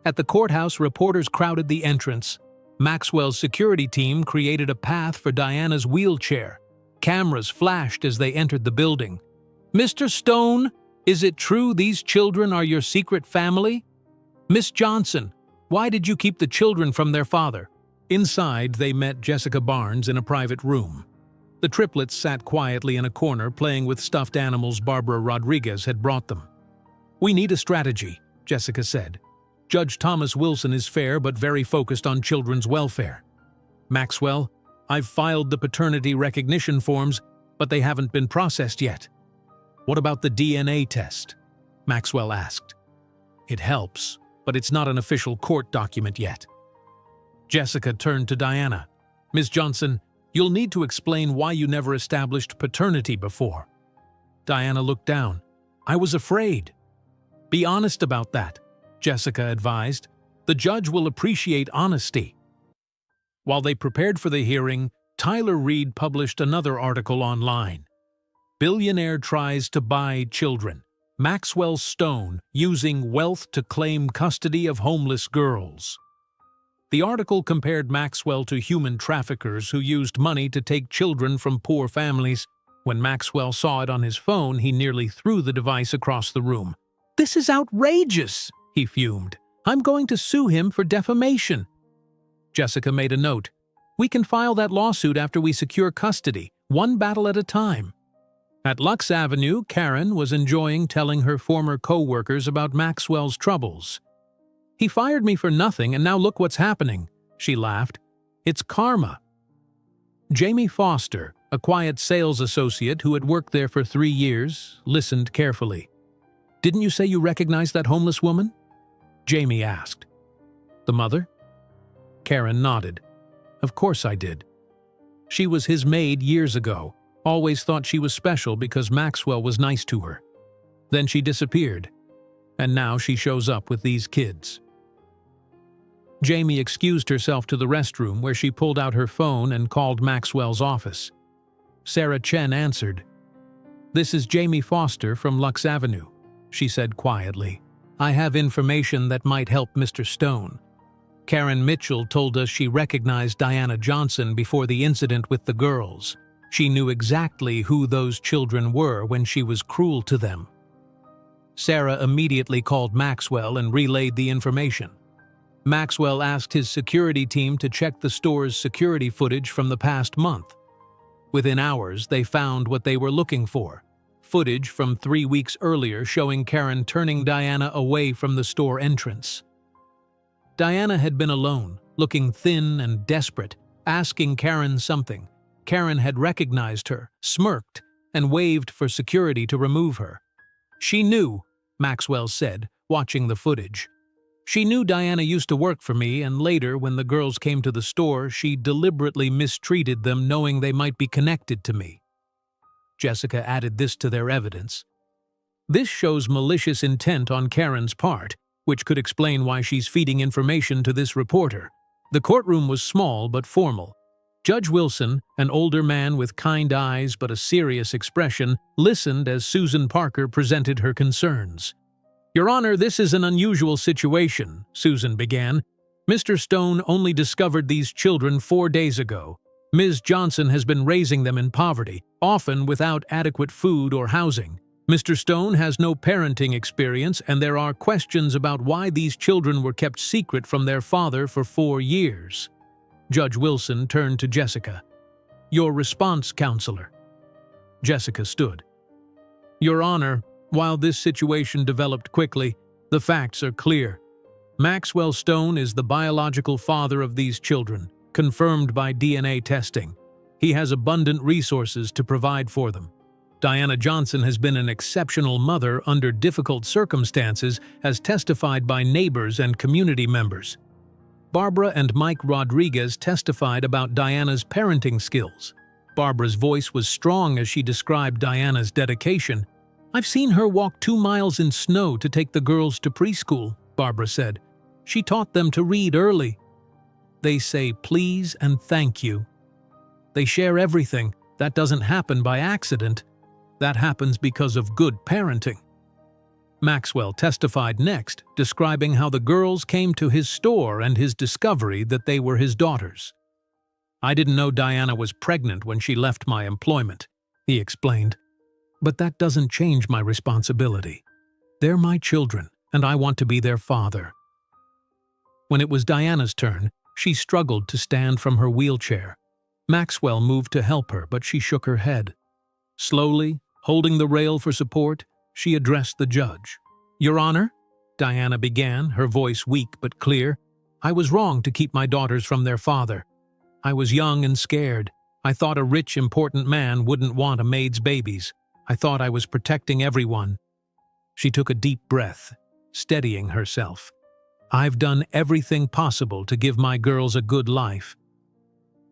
At the courthouse, reporters crowded the entrance. Maxwell's security team created a path for Diana's wheelchair. Cameras flashed as they entered the building. Mr. Stone, is it true these children are your secret family? Miss Johnson, why did you keep the children from their father? Inside, they met Jessica Barnes in a private room. The triplets sat quietly in a corner playing with stuffed animals Barbara Rodriguez had brought them. We need a strategy, Jessica said. Judge Thomas Wilson is fair but very focused on children's welfare. Maxwell, I've filed the paternity recognition forms, but they haven't been processed yet. What about the DNA test? Maxwell asked. It helps, but it's not an official court document yet. Jessica turned to Diana. Ms. Johnson, you'll need to explain why you never established paternity before. Diana looked down. I was afraid. Be honest about that, Jessica advised. The judge will appreciate honesty. While they prepared for the hearing, Tyler Reed published another article online. Billionaire tries to buy children. Maxwell Stone using wealth to claim custody of homeless girls. The article compared Maxwell to human traffickers who used money to take children from poor families. When Maxwell saw it on his phone, he nearly threw the device across the room. This is outrageous, he fumed. I'm going to sue him for defamation. Jessica made a note. We can file that lawsuit after we secure custody, one battle at a time. At Lux Avenue, Karen was enjoying telling her former co-workers about Maxwell's troubles. He fired me for nothing, and now look what's happening, she laughed. It's karma. Jamie Foster, a quiet sales associate who had worked there for 3 years, listened carefully. Didn't you say you recognized that homeless woman? Jamie asked. The mother? Karen nodded. Of course I did. She was his maid years ago. Always thought she was special because Maxwell was nice to her. Then she disappeared, and now she shows up with these kids. Jamie excused herself to the restroom where she pulled out her phone and called Maxwell's office. Sarah Chen answered. This is Jamie Foster from Lux Avenue, she said quietly. I have information that might help Mr. Stone. Karen Mitchell told us she recognized Diana Johnson before the incident with the girls. She knew exactly who those children were when she was cruel to them. Sarah immediately called Maxwell and relayed the information. Maxwell asked his security team to check the store's security footage from the past month. Within hours, they found what they were looking for: footage from 3 weeks earlier showing Karen turning Diana away from the store entrance. Diana had been alone, looking thin and desperate, asking Karen something. Karen had recognized her, smirked, and waved for security to remove her. "She knew," Maxwell said, watching the footage. "She knew Diana used to work for me, and later, when the girls came to the store, she deliberately mistreated them knowing they might be connected to me." Jessica added this to their evidence. "This shows malicious intent on Karen's part, which could explain why she's feeding information to this reporter." The courtroom was small but formal. Judge Wilson, an older man with kind eyes but a serious expression, listened as Susan Parker presented her concerns. "Your Honor, this is an unusual situation," Susan began. "Mr. Stone only discovered these children 4 days ago. Ms. Johnson has been raising them in poverty, often without adequate food or housing. Mr. Stone has no parenting experience, and there are questions about why these children were kept secret from their father for 4 years. Judge Wilson turned to Jessica. "Your response, counselor." Jessica stood. "Your Honor, while this situation developed quickly, the facts are clear. Maxwell Stone is the biological father of these children, confirmed by DNA testing. He has abundant resources to provide for them. Diana Johnson has been an exceptional mother under difficult circumstances, as testified by neighbors and community members. Barbara and Mike Rodriguez testified about Diana's parenting skills. Barbara's voice was strong as she described Diana's dedication. "I've seen her walk 2 miles in snow to take the girls to preschool," Barbara said. "She taught them to read early. They say please and thank you. They share everything. That doesn't happen by accident. That happens because of good parenting." Maxwell testified next, describing how the girls came to his store and his discovery that they were his daughters. "I didn't know Diana was pregnant when she left my employment," he explained. "But that doesn't change my responsibility. They're my children, and I want to be their father." When it was Diana's turn, she struggled to stand from her wheelchair. Maxwell moved to help her, but she shook her head. Slowly, holding the rail for support, she addressed the judge. "Your Honor," Diana began, her voice weak but clear, "I was wrong to keep my daughters from their father. I was young and scared. I thought a rich, important man wouldn't want a maid's babies. I thought I was protecting everyone." She took a deep breath, steadying herself. "I've done everything possible to give my girls a good life.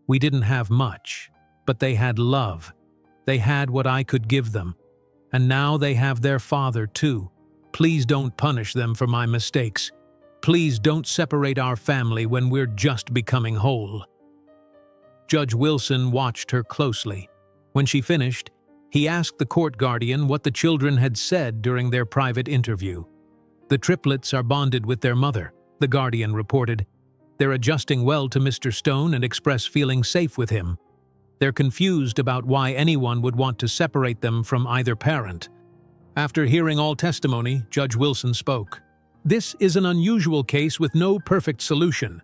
We didn't have much, but they had love. They had what I could give them. And now they have their father too. Please don't punish them for my mistakes. Please don't separate our family when we're just becoming whole." Judge Wilson watched her closely. When she finished, he asked the court guardian what the children had said during their private interview. "The triplets are bonded with their mother," the guardian reported. "They're adjusting well to Mr. Stone and express feeling safe with him. They're confused about why anyone would want to separate them from either parent." After hearing all testimony, Judge Wilson spoke. "This is an unusual case with no perfect solution.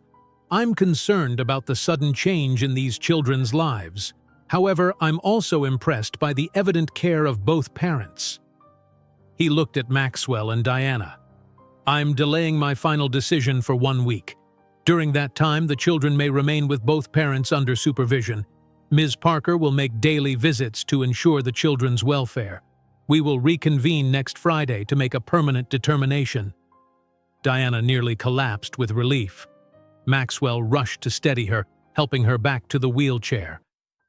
I'm concerned about the sudden change in these children's lives. However, I'm also impressed by the evident care of both parents." He looked at Maxwell and Diana. "I'm delaying my final decision for 1 week. During that time, the children may remain with both parents under supervision. Ms. Parker will make daily visits to ensure the children's welfare. We will reconvene next Friday to make a permanent determination." Diana nearly collapsed with relief. Maxwell rushed to steady her, helping her back to the wheelchair.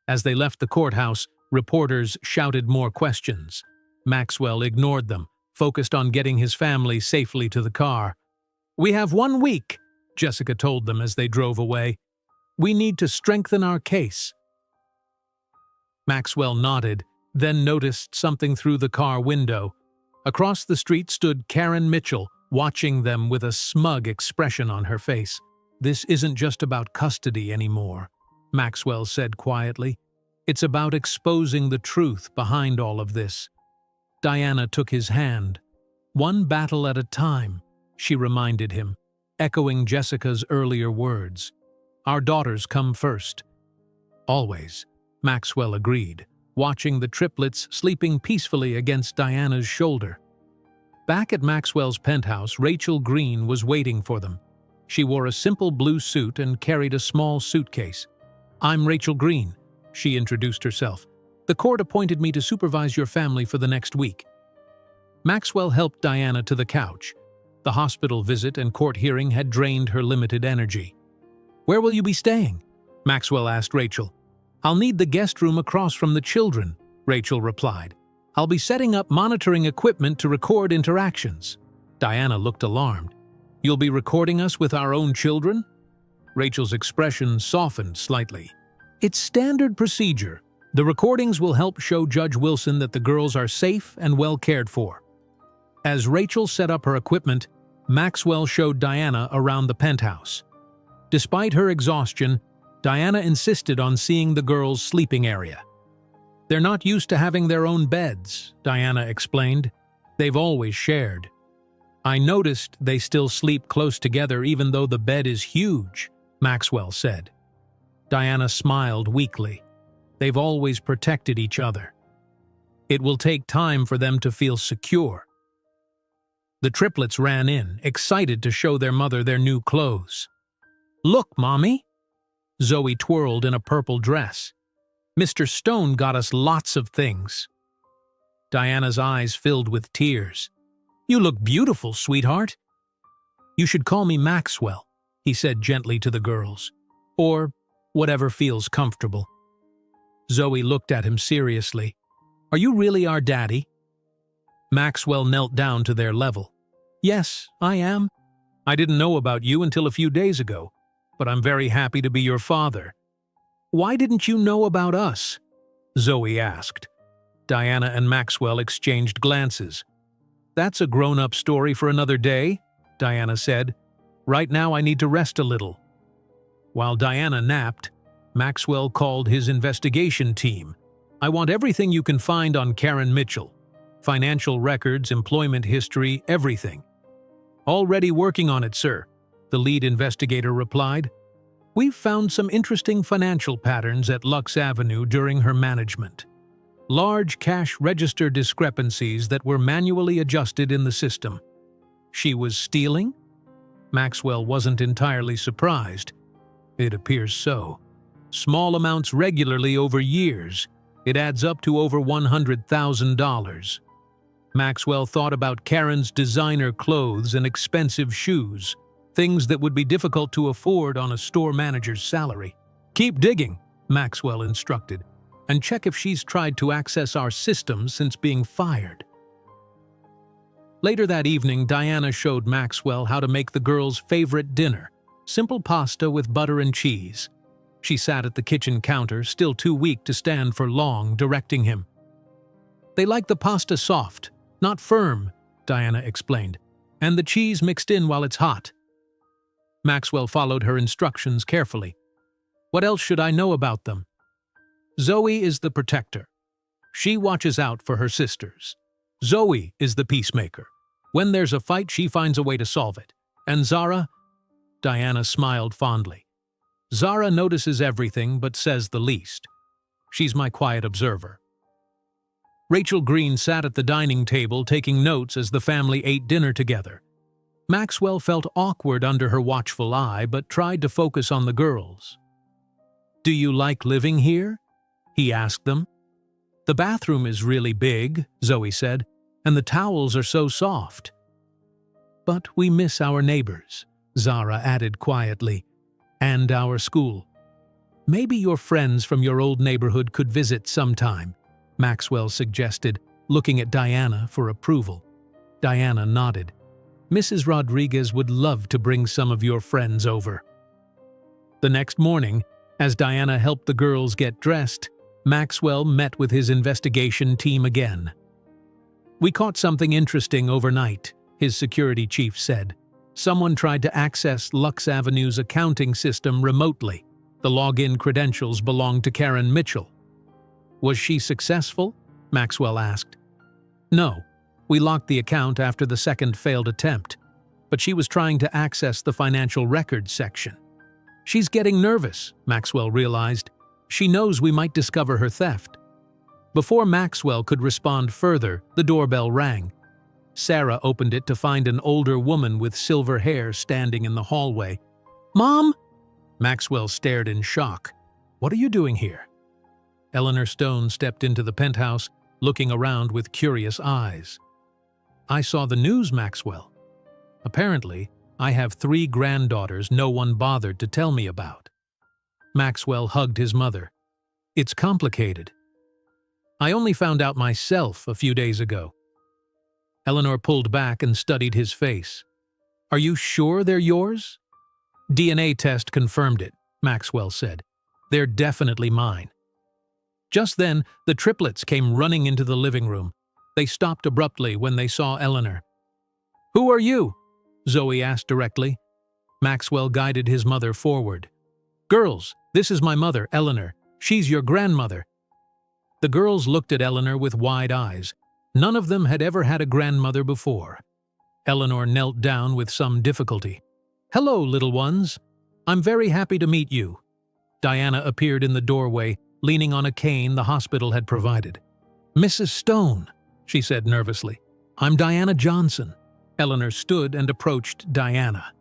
As they left the courthouse, reporters shouted more questions. Maxwell ignored them, focused on getting his family safely to the car. "We have 1 week," Jessica told them as they drove away. "We need to strengthen our case." Maxwell nodded, then noticed something through the car window. Across the street stood Karen Mitchell, watching them with a smug expression on her face. "This isn't just about custody anymore," Maxwell said quietly. "It's about exposing the truth behind all of this." Diana took his hand. "One battle at a time," she reminded him, echoing Jessica's earlier words. "Our daughters come first." "Always," Maxwell agreed, watching the triplets sleeping peacefully against Diana's shoulder. Back at Maxwell's penthouse, Rachel Green was waiting for them. She wore a simple blue suit and carried a small suitcase. "I'm Rachel Green," she introduced herself. "The court appointed me to supervise your family for the next week." Maxwell helped Diana to the couch. The hospital visit and court hearing had drained her limited energy. "Where will you be staying?" Maxwell asked Rachel. "I'll need the guest room across from the children," Rachel replied. "I'll be setting up monitoring equipment to record interactions." Diana looked alarmed. "You'll be recording us with our own children?" Rachel's expression softened slightly. "It's standard procedure. The recordings will help show Judge Wilson that the girls are safe and well cared for." As Rachel set up her equipment, Maxwell showed Diana around the penthouse. Despite her exhaustion, Diana insisted on seeing the girls' sleeping area. "They're not used to having their own beds," Diana explained. "They've always shared." "I noticed they still sleep close together even though the bed is huge," Maxwell said. Diana smiled weakly. "They've always protected each other. It will take time for them to feel secure." The triplets ran in, excited to show their mother their new clothes. "Look, Mommy!" Zoe twirled in a purple dress. "Mr. Stone got us lots of things." Diana's eyes filled with tears. "You look beautiful, sweetheart." "You should call me Maxwell," he said gently to the girls. "Or whatever feels comfortable." Zoe looked at him seriously. "Are you really our daddy?" Maxwell knelt down to their level. "Yes, I am. I didn't know about you until a few days ago, but I'm very happy to be your father." "Why didn't you know about us?" Zoe asked. Diana and Maxwell exchanged glances. "That's a grown-up story for another day," Diana said. "Right now I need to rest a little." While Diana napped, Maxwell called his investigation team. "I want everything you can find on Karen Mitchell. Financial records, employment history, everything." "Already working on it, sir," the lead investigator replied. "We've found some interesting financial patterns at Lux Avenue during her management. Large cash register discrepancies that were manually adjusted in the system." "She was stealing?" Maxwell wasn't entirely surprised. "It appears so. Small amounts regularly over years. It adds up to over $100,000. Maxwell thought about Karen's designer clothes and expensive shoes, things that would be difficult to afford on a store manager's salary. "Keep digging," Maxwell instructed, "and check if she's tried to access our systems since being fired." Later that evening, Diana showed Maxwell how to make the girls' favorite dinner, simple pasta with butter and cheese. She sat at the kitchen counter, still too weak to stand for long, directing him. "They like the pasta soft, not firm," Diana explained, "and the cheese mixed in while it's hot." Maxwell followed her instructions carefully. "What else should I know about them?" "Zoe is the protector. She watches out for her sisters. Zoe is the peacemaker. When there's a fight, she finds a way to solve it. And Zara?" Diana smiled fondly. "Zara notices everything but says the least. She's my quiet observer." Rachel Green sat at the dining table taking notes as the family ate dinner together. Maxwell felt awkward under her watchful eye but tried to focus on the girls. "Do you like living here?" he asked them. "The bathroom is really big," Zoe said, "and the towels are so soft." "But we miss our neighbors," Zara added quietly, "and our school. Maybe your friends from your old neighborhood could visit sometime," Maxwell suggested, looking at Diana for approval. Diana nodded. "Mrs. Rodriguez would love to bring some of your friends over." The next morning, as Diana helped the girls get dressed, Maxwell met with his investigation team again. "We caught something interesting overnight," his security chief said. Someone tried to access Lux Avenue's accounting system remotely. The login credentials belonged to Karen Mitchell. Was she successful? Maxwell asked. No. We locked the account after the second failed attempt, but she was trying to access the financial records section. She's getting nervous, Maxwell realized. She knows we might discover her theft. Before Maxwell could respond further, the doorbell rang. Sarah opened it to find an older woman with silver hair standing in the hallway. "Mom?" Maxwell stared in shock. "What are you doing here?" Eleanor Stone stepped into the penthouse, looking around with curious eyes. "I saw the news, Maxwell. Apparently, I have 3 granddaughters no one bothered to tell me about." Maxwell hugged his mother. "It's complicated. I only found out myself a few days ago." Eleanor pulled back and studied his face. "Are you sure they're yours?" "DNA test confirmed it," Maxwell said. "They're definitely mine." Just then, the triplets came running into the living room. They stopped abruptly when they saw Eleanor. "Who are you?" Zoe asked directly. Maxwell guided his mother forward. "Girls, this is my mother, Eleanor. She's your grandmother." The girls looked at Eleanor with wide eyes. None of them had ever had a grandmother before. Eleanor knelt down with some difficulty. "Hello, little ones. I'm very happy to meet you." Diana appeared in the doorway, leaning on a cane the hospital had provided. "Mrs. Stone," she said nervously. "I'm Diana Johnson." Eleanor stood and approached Diana.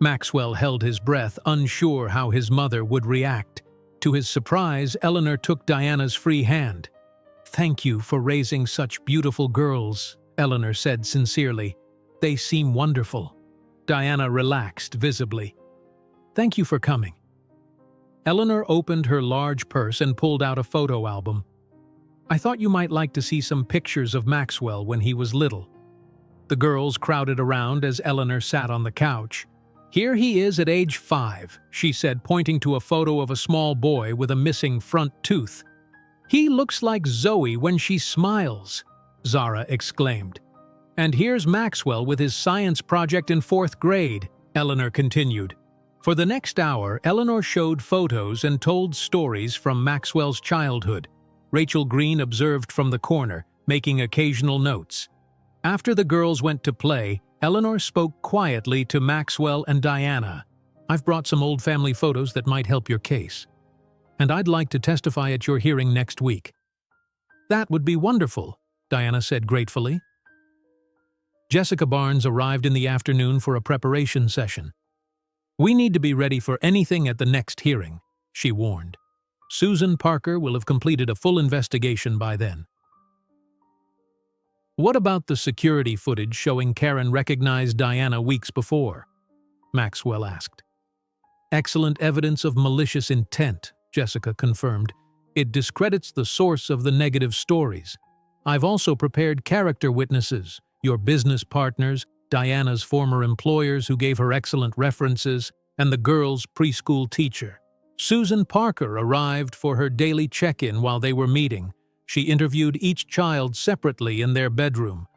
Maxwell held his breath, unsure how his mother would react. To his surprise, Eleanor took Diana's free hand. "Thank you for raising such beautiful girls," Eleanor said sincerely. "They seem wonderful." Diana relaxed visibly. "Thank you for coming." Eleanor opened her large purse and pulled out a photo album. "I thought you might like to see some pictures of Maxwell when he was little." The girls crowded around as Eleanor sat on the couch. "Here he is at age 5, she said, pointing to a photo of a small boy with a missing front tooth. "He looks like Zoe when she smiles," Zara exclaimed. "And here's Maxwell with his science project in 4th grade, Eleanor continued. For the next hour, Eleanor showed photos and told stories from Maxwell's childhood. Rachel Green observed from the corner, making occasional notes. After the girls went to play, Eleanor spoke quietly to Maxwell and Diana. "I've brought some old family photos that might help your case. And I'd like to testify at your hearing next week." "That would be wonderful," Diana said gratefully. Jessica Barnes arrived in the afternoon for a preparation session. "We need to be ready for anything at the next hearing," she warned. "Susan Parker will have completed a full investigation by then." "What about the security footage showing Karen recognized Diana weeks before?" Maxwell asked. "Excellent evidence of malicious intent," Jessica confirmed. "It discredits the source of the negative stories. I've also prepared character witnesses, your business partners, Diana's former employers who gave her excellent references, and the girls' preschool teacher. Susan Parker arrived for her daily check-in while they were meeting. She interviewed each child separately in their bedroom.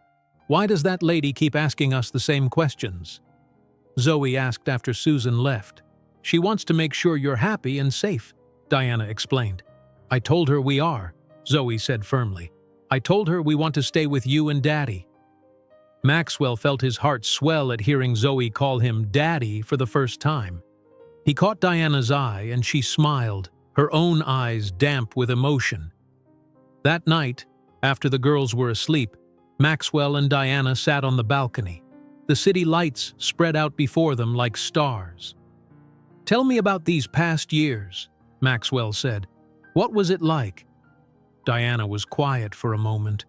Why does that lady keep asking us the same questions?" Zoe asked after Susan left. "She wants to make sure you're happy and safe," Diana explained. "I told her we are," Zoe said firmly. "I told her we want to stay with you and Daddy." Maxwell felt his heart swell at hearing Zoe call him Daddy for the first time. He caught Diana's eye and she smiled, her own eyes damp with emotion. That night, after the girls were asleep, Maxwell and Diana sat on the balcony. The city lights spread out before them like stars. "Tell me about these past years," Maxwell said. "What was it like?" Diana was quiet for a moment.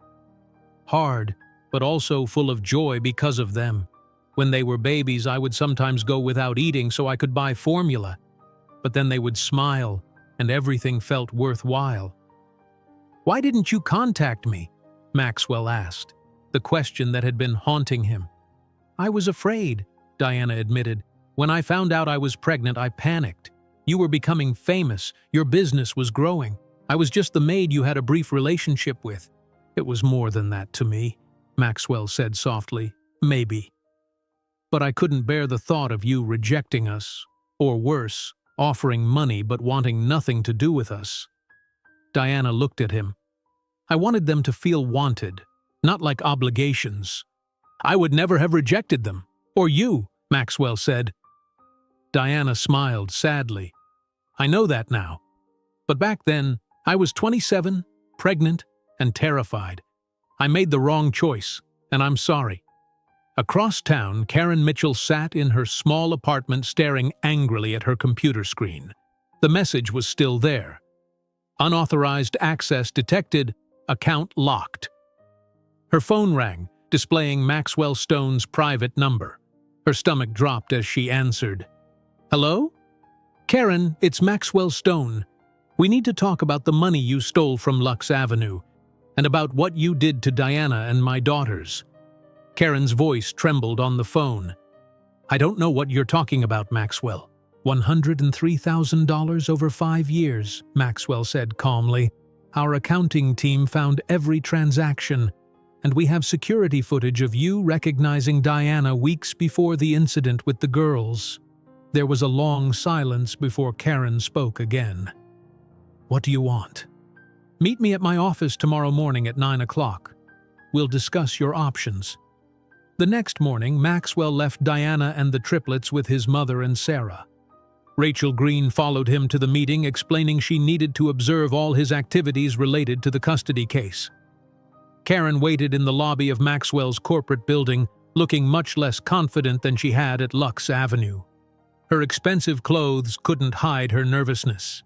"Hard, but also full of joy because of them. When they were babies, I would sometimes go without eating so I could buy formula. But then they would smile, and everything felt worthwhile." "Why didn't you contact me?" Maxwell asked, the question that had been haunting him. "I was afraid," Diana admitted. "When I found out I was pregnant, I panicked. You were becoming famous, your business was growing. I was just the maid you had a brief relationship with." "It was more than that to me," Maxwell said softly. "Maybe." But I couldn't bear the thought of you rejecting us, or worse, offering money but wanting nothing to do with us. Diana looked at him. I wanted them to feel wanted, not like obligations. I would never have rejected them. Or you, Maxwell said. Diana smiled sadly. I know that now. But back then, I was 27, pregnant, and terrified. I made the wrong choice, and I'm sorry. Across town, Karen Mitchell sat in her small apartment staring angrily at her computer screen. The message was still there. Unauthorized access detected, account locked. Her phone rang, displaying Maxwell Stone's private number. Her stomach dropped as she answered. Hello? Karen, it's Maxwell Stone. We need to talk about the money you stole from Lux Avenue, and about what you did to Diana and my daughters. Karen's voice trembled on the phone. I don't know what you're talking about, Maxwell. $103,000 over 5 years, Maxwell said calmly. Our accounting team found every transaction, and we have security footage of you recognizing Diana weeks before the incident with the girls. There was a long silence before Karen spoke again. What do you want? Meet me at my office tomorrow morning at 9 o'clock. We'll discuss your options. The next morning, Maxwell left Diana and the triplets with his mother and Sarah. Rachel Green followed him to the meeting, explaining she needed to observe all his activities related to the custody case. Karen waited in the lobby of Maxwell's corporate building, looking much less confident than she had at Lux Avenue. Her expensive clothes couldn't hide her nervousness.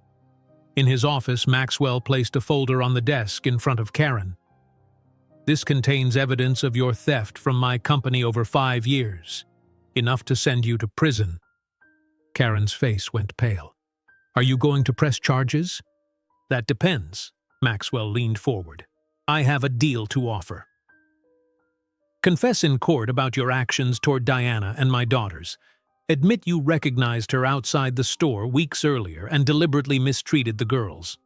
In his office, Maxwell placed a folder on the desk in front of Karen. This contains evidence of your theft from my company over 5 years, enough to send you to prison. Karen's face went pale. Are you going to press charges? That depends. Maxwell leaned forward. I have a deal to offer. Confess in court about your actions toward Diana and my daughters. Admit you recognized her outside the store weeks earlier and deliberately mistreated the girls.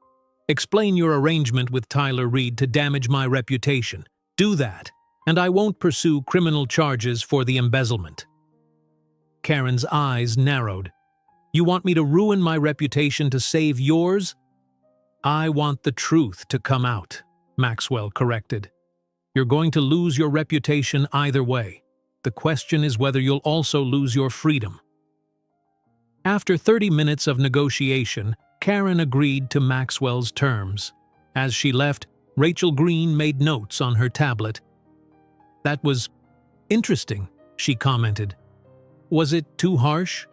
Explain your arrangement with Tyler Reed to damage my reputation. Do that, and I won't pursue criminal charges for the embezzlement. Karen's eyes narrowed. You want me to ruin my reputation to save yours? I want the truth to come out, Maxwell corrected. You're going to lose your reputation either way. The question is whether you'll also lose your freedom. After 30 minutes of negotiation, Karen agreed to Maxwell's terms. As she left, Rachel Green made notes on her tablet. That was interesting, she commented. Was it too harsh?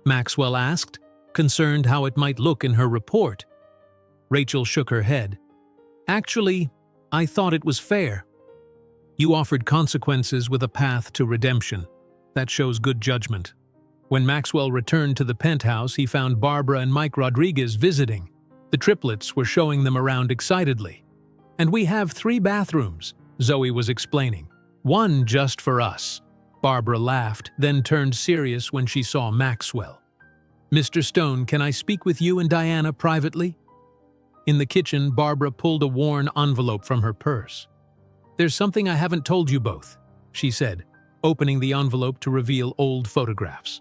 Maxwell asked, concerned how it might look in her report. Rachel shook her head. Actually, I thought it was fair. You offered consequences with a path to redemption. That shows good judgment. When Maxwell returned to the penthouse, he found Barbara and Mike Rodriguez visiting. The triplets were showing them around excitedly. And we have 3 bathrooms, Zoe was explaining. 1 just for us. Barbara laughed, then turned serious when she saw Maxwell. Mr. Stone, can I speak with you and Diana privately? In the kitchen, Barbara pulled a worn envelope from her purse. There's something I haven't told you both, she said, opening the envelope to reveal old photographs.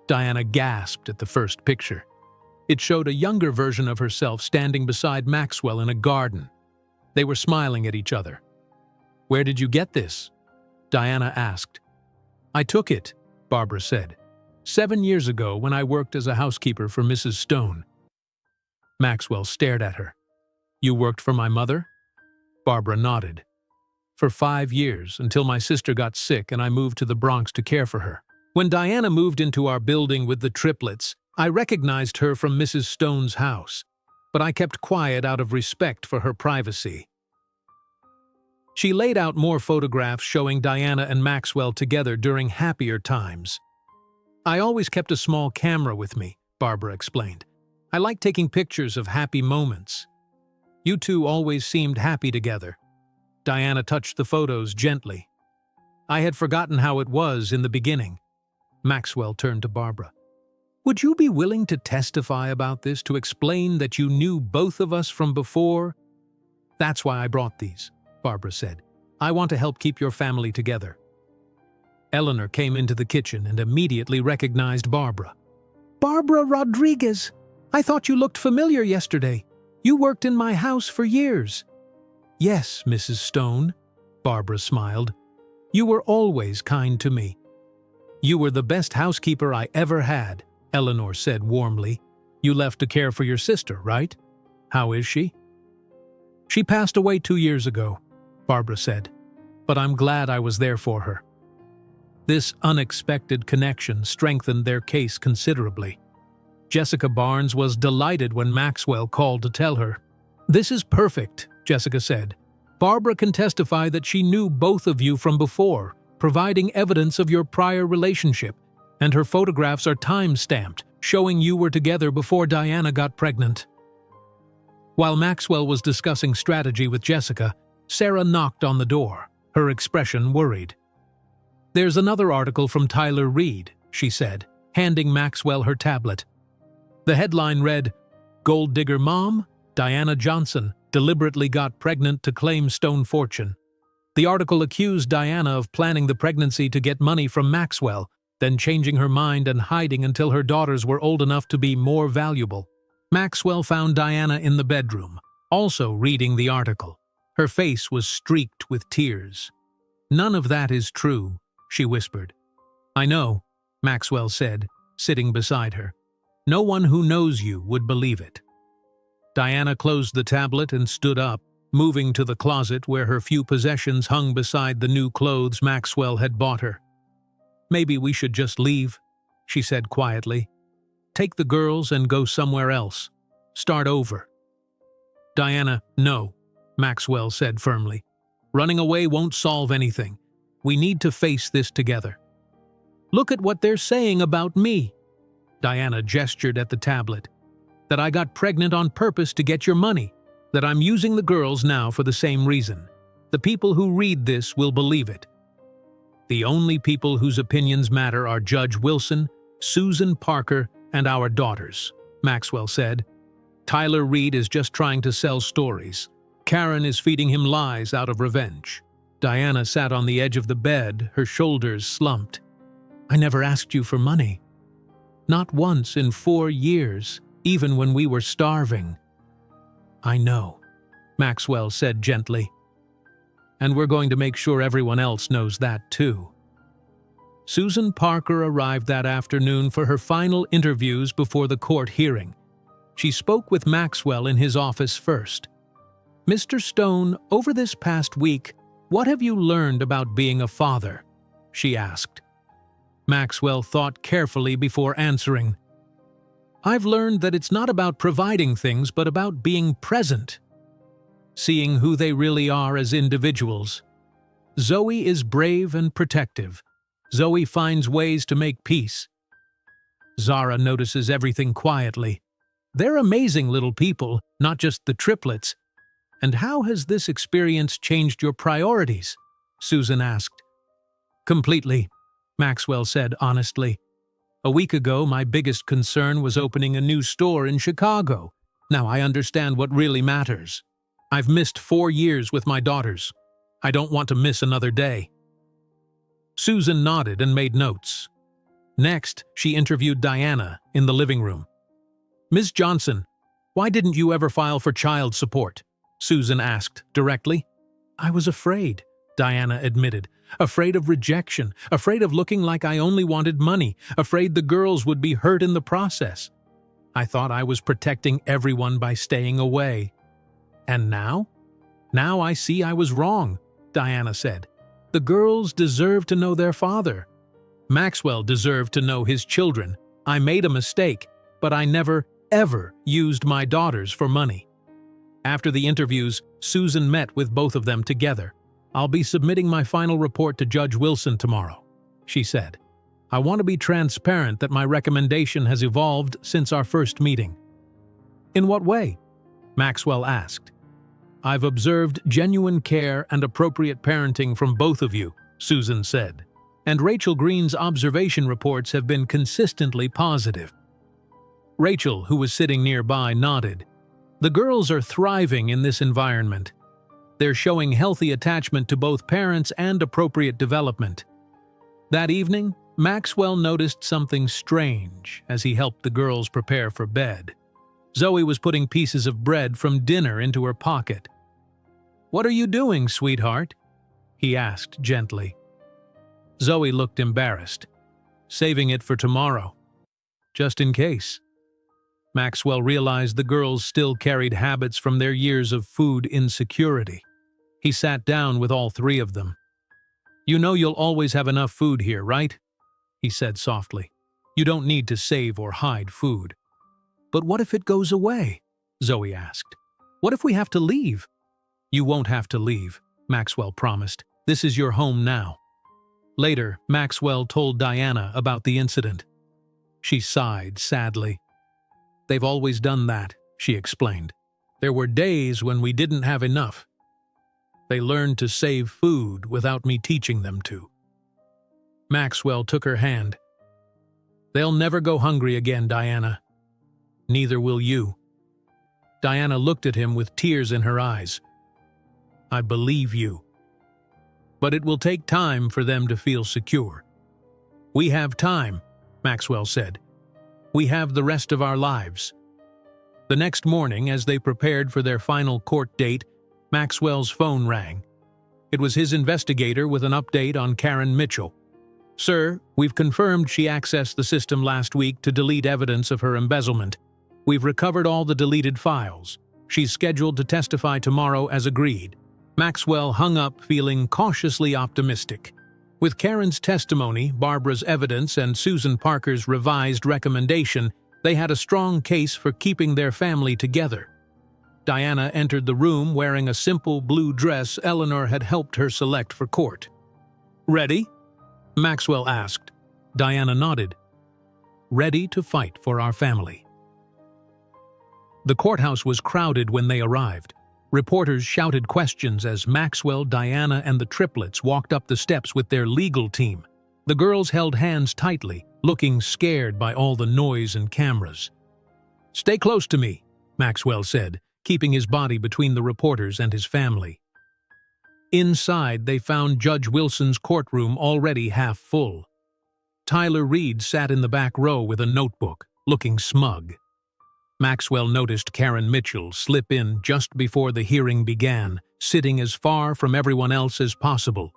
Diana gasped at the first picture. It showed a younger version of herself standing beside Maxwell in a garden. They were smiling at each other. Where did you get this? Diana asked. I took it, Barbara said. 7 years ago when I worked as a housekeeper for Mrs. Stone. Maxwell stared at her. You worked for my mother? Barbara nodded. For 5 years, until my sister got sick and I moved to the Bronx to care for her. When Diana moved into our building with the triplets, I recognized her from Mrs. Stone's house, but I kept quiet out of respect for her privacy. She laid out more photographs showing Diana and Maxwell together during happier times. I always kept a small camera with me, Barbara explained. I like taking pictures of happy moments. You two always seemed happy together. Diana touched the photos gently. I had forgotten how it was in the beginning. Maxwell turned to Barbara. Would you be willing to testify about this to explain that you knew both of us from before? That's why I brought these, Barbara said. I want to help keep your family together. Eleanor came into the kitchen and immediately recognized Barbara. Barbara Rodriguez! I thought you looked familiar yesterday. You worked in my house for years. Yes, Mrs. Stone, Barbara smiled. You were always kind to me. You were the best housekeeper I ever had, Eleanor said warmly. You left to care for your sister, right? How is she? She passed away 2 years ago, Barbara said, but I'm glad I was there for her. This unexpected connection strengthened their case considerably. Jessica Barnes was delighted when Maxwell called to tell her. This is perfect, Jessica said. Barbara can testify that she knew both of you from before, providing evidence of your prior relationship, and her photographs are time-stamped, showing you were together before Diana got pregnant. While Maxwell was discussing strategy with Jessica, Sarah knocked on the door, her expression worried. There's another article from Tyler Reed, she said, handing Maxwell her tablet. The headline read, Gold Digger Mom, Diana Johnson, deliberately got pregnant to claim Stone fortune. The article accused Diana of planning the pregnancy to get money from Maxwell, then changing her mind and hiding until her daughters were old enough to be more valuable. Maxwell found Diana in the bedroom, also reading the article. Her face was streaked with tears. None of that is true, she whispered. I know, Maxwell said, sitting beside her. No one who knows you would believe it. Diana closed the tablet and stood up, moving to the closet where her few possessions hung beside the new clothes Maxwell had bought her. Maybe we should just leave, she said quietly. Take the girls and go somewhere else. Start over. Diana, no, Maxwell said firmly. Running away won't solve anything. We need to face this together. Look at what they're saying about me. Diana gestured at the tablet. That I got pregnant on purpose to get your money. That I'm using the girls now for the same reason. The people who read this will believe it. The only people whose opinions matter are Judge Wilson, Susan Parker, and our daughters, Maxwell said. Tyler Reed is just trying to sell stories. Karen is feeding him lies out of revenge. Diana sat on the edge of the bed, her shoulders slumped. I never asked you for money. Not once in 4 years, even when we were starving. I know, Maxwell said gently. And we're going to make sure everyone else knows that too. Susan Parker arrived that afternoon for her final interviews before the court hearing. She spoke with Maxwell in his office first. Mr. Stone, over this past week, what have you learned about being a father? She asked. Maxwell thought carefully before answering. I've learned that it's not about providing things, but about being present. Seeing who they really are as individuals. Zoe is brave and protective. Zoe finds ways to make peace. Zara notices everything quietly. They're amazing little people, not just the triplets. And how has this experience changed your priorities? Susan asked. Completely, Maxwell said honestly. A week ago, my biggest concern was opening a new store in Chicago. Now I understand what really matters. I've missed 4 years with my daughters. I don't want to miss another day. Susan nodded and made notes. Next, she interviewed Diana in the living room. Ms. Johnson, why didn't you ever file for child support? Susan asked directly. I was afraid, Diana admitted. Afraid of rejection, afraid of looking like I only wanted money, afraid the girls would be hurt in the process. I thought I was protecting everyone by staying away. And now? Now I see I was wrong, Diana said. The girls deserve to know their father. Maxwell deserved to know his children. I made a mistake, but I never, ever used my daughters for money. After the interviews, Susan met with both of them together. I'll be submitting my final report to Judge Wilson tomorrow, she said. I want to be transparent that my recommendation has evolved since our first meeting. In what way? Maxwell asked. I've observed genuine care and appropriate parenting from both of you, Susan said. And Rachel Green's observation reports have been consistently positive. Rachel, who was sitting nearby, nodded. The girls are thriving in this environment. They're showing healthy attachment to both parents and appropriate development. That evening, Maxwell noticed something strange as he helped the girls prepare for bed. Zoe was putting pieces of bread from dinner into her pocket. "What are you doing, sweetheart?" he asked gently. Zoe looked embarrassed. "Saving it for tomorrow. Just in case." Maxwell realized the girls still carried habits from their years of food insecurity. He sat down with all three of them. "You know you'll always have enough food here, right?" he said softly. "You don't need to save or hide food." "But what if it goes away?" Zoe asked. "What if we have to leave?" "You won't have to leave," Maxwell promised. "This is your home now." Later, Maxwell told Diana about the incident. She sighed sadly. "They've always done that," she explained. "There were days when we didn't have enough. They learned to save food without me teaching them to." Maxwell took her hand. "They'll never go hungry again, Diana. Neither will you." Diana looked at him with tears in her eyes. "I believe you. But it will take time for them to feel secure." "We have time," Maxwell said. "We have the rest of our lives." The next morning, as they prepared for their final court date, Maxwell's phone rang. It was his investigator with an update on Karen Mitchell. "Sir, we've confirmed she accessed the system last week to delete evidence of her embezzlement. We've recovered all the deleted files. She's scheduled to testify tomorrow as agreed." Maxwell hung up feeling cautiously optimistic. With Karen's testimony, Barbara's evidence, and Susan Parker's revised recommendation, they had a strong case for keeping their family together. Diana entered the room wearing a simple blue dress Eleanor had helped her select for court. "Ready?" Maxwell asked. Diana nodded. "Ready to fight for our family." The courthouse was crowded when they arrived. Reporters shouted questions as Maxwell, Diana, and the triplets walked up the steps with their legal team. The girls held hands tightly, looking scared by all the noise and cameras. "Stay close to me," Maxwell said, keeping his body between the reporters and his family. Inside, they found Judge Wilson's courtroom already half full. Tyler Reed sat in the back row with a notebook, looking smug. Maxwell noticed Karen Mitchell slip in just before the hearing began, sitting as far from everyone else as possible.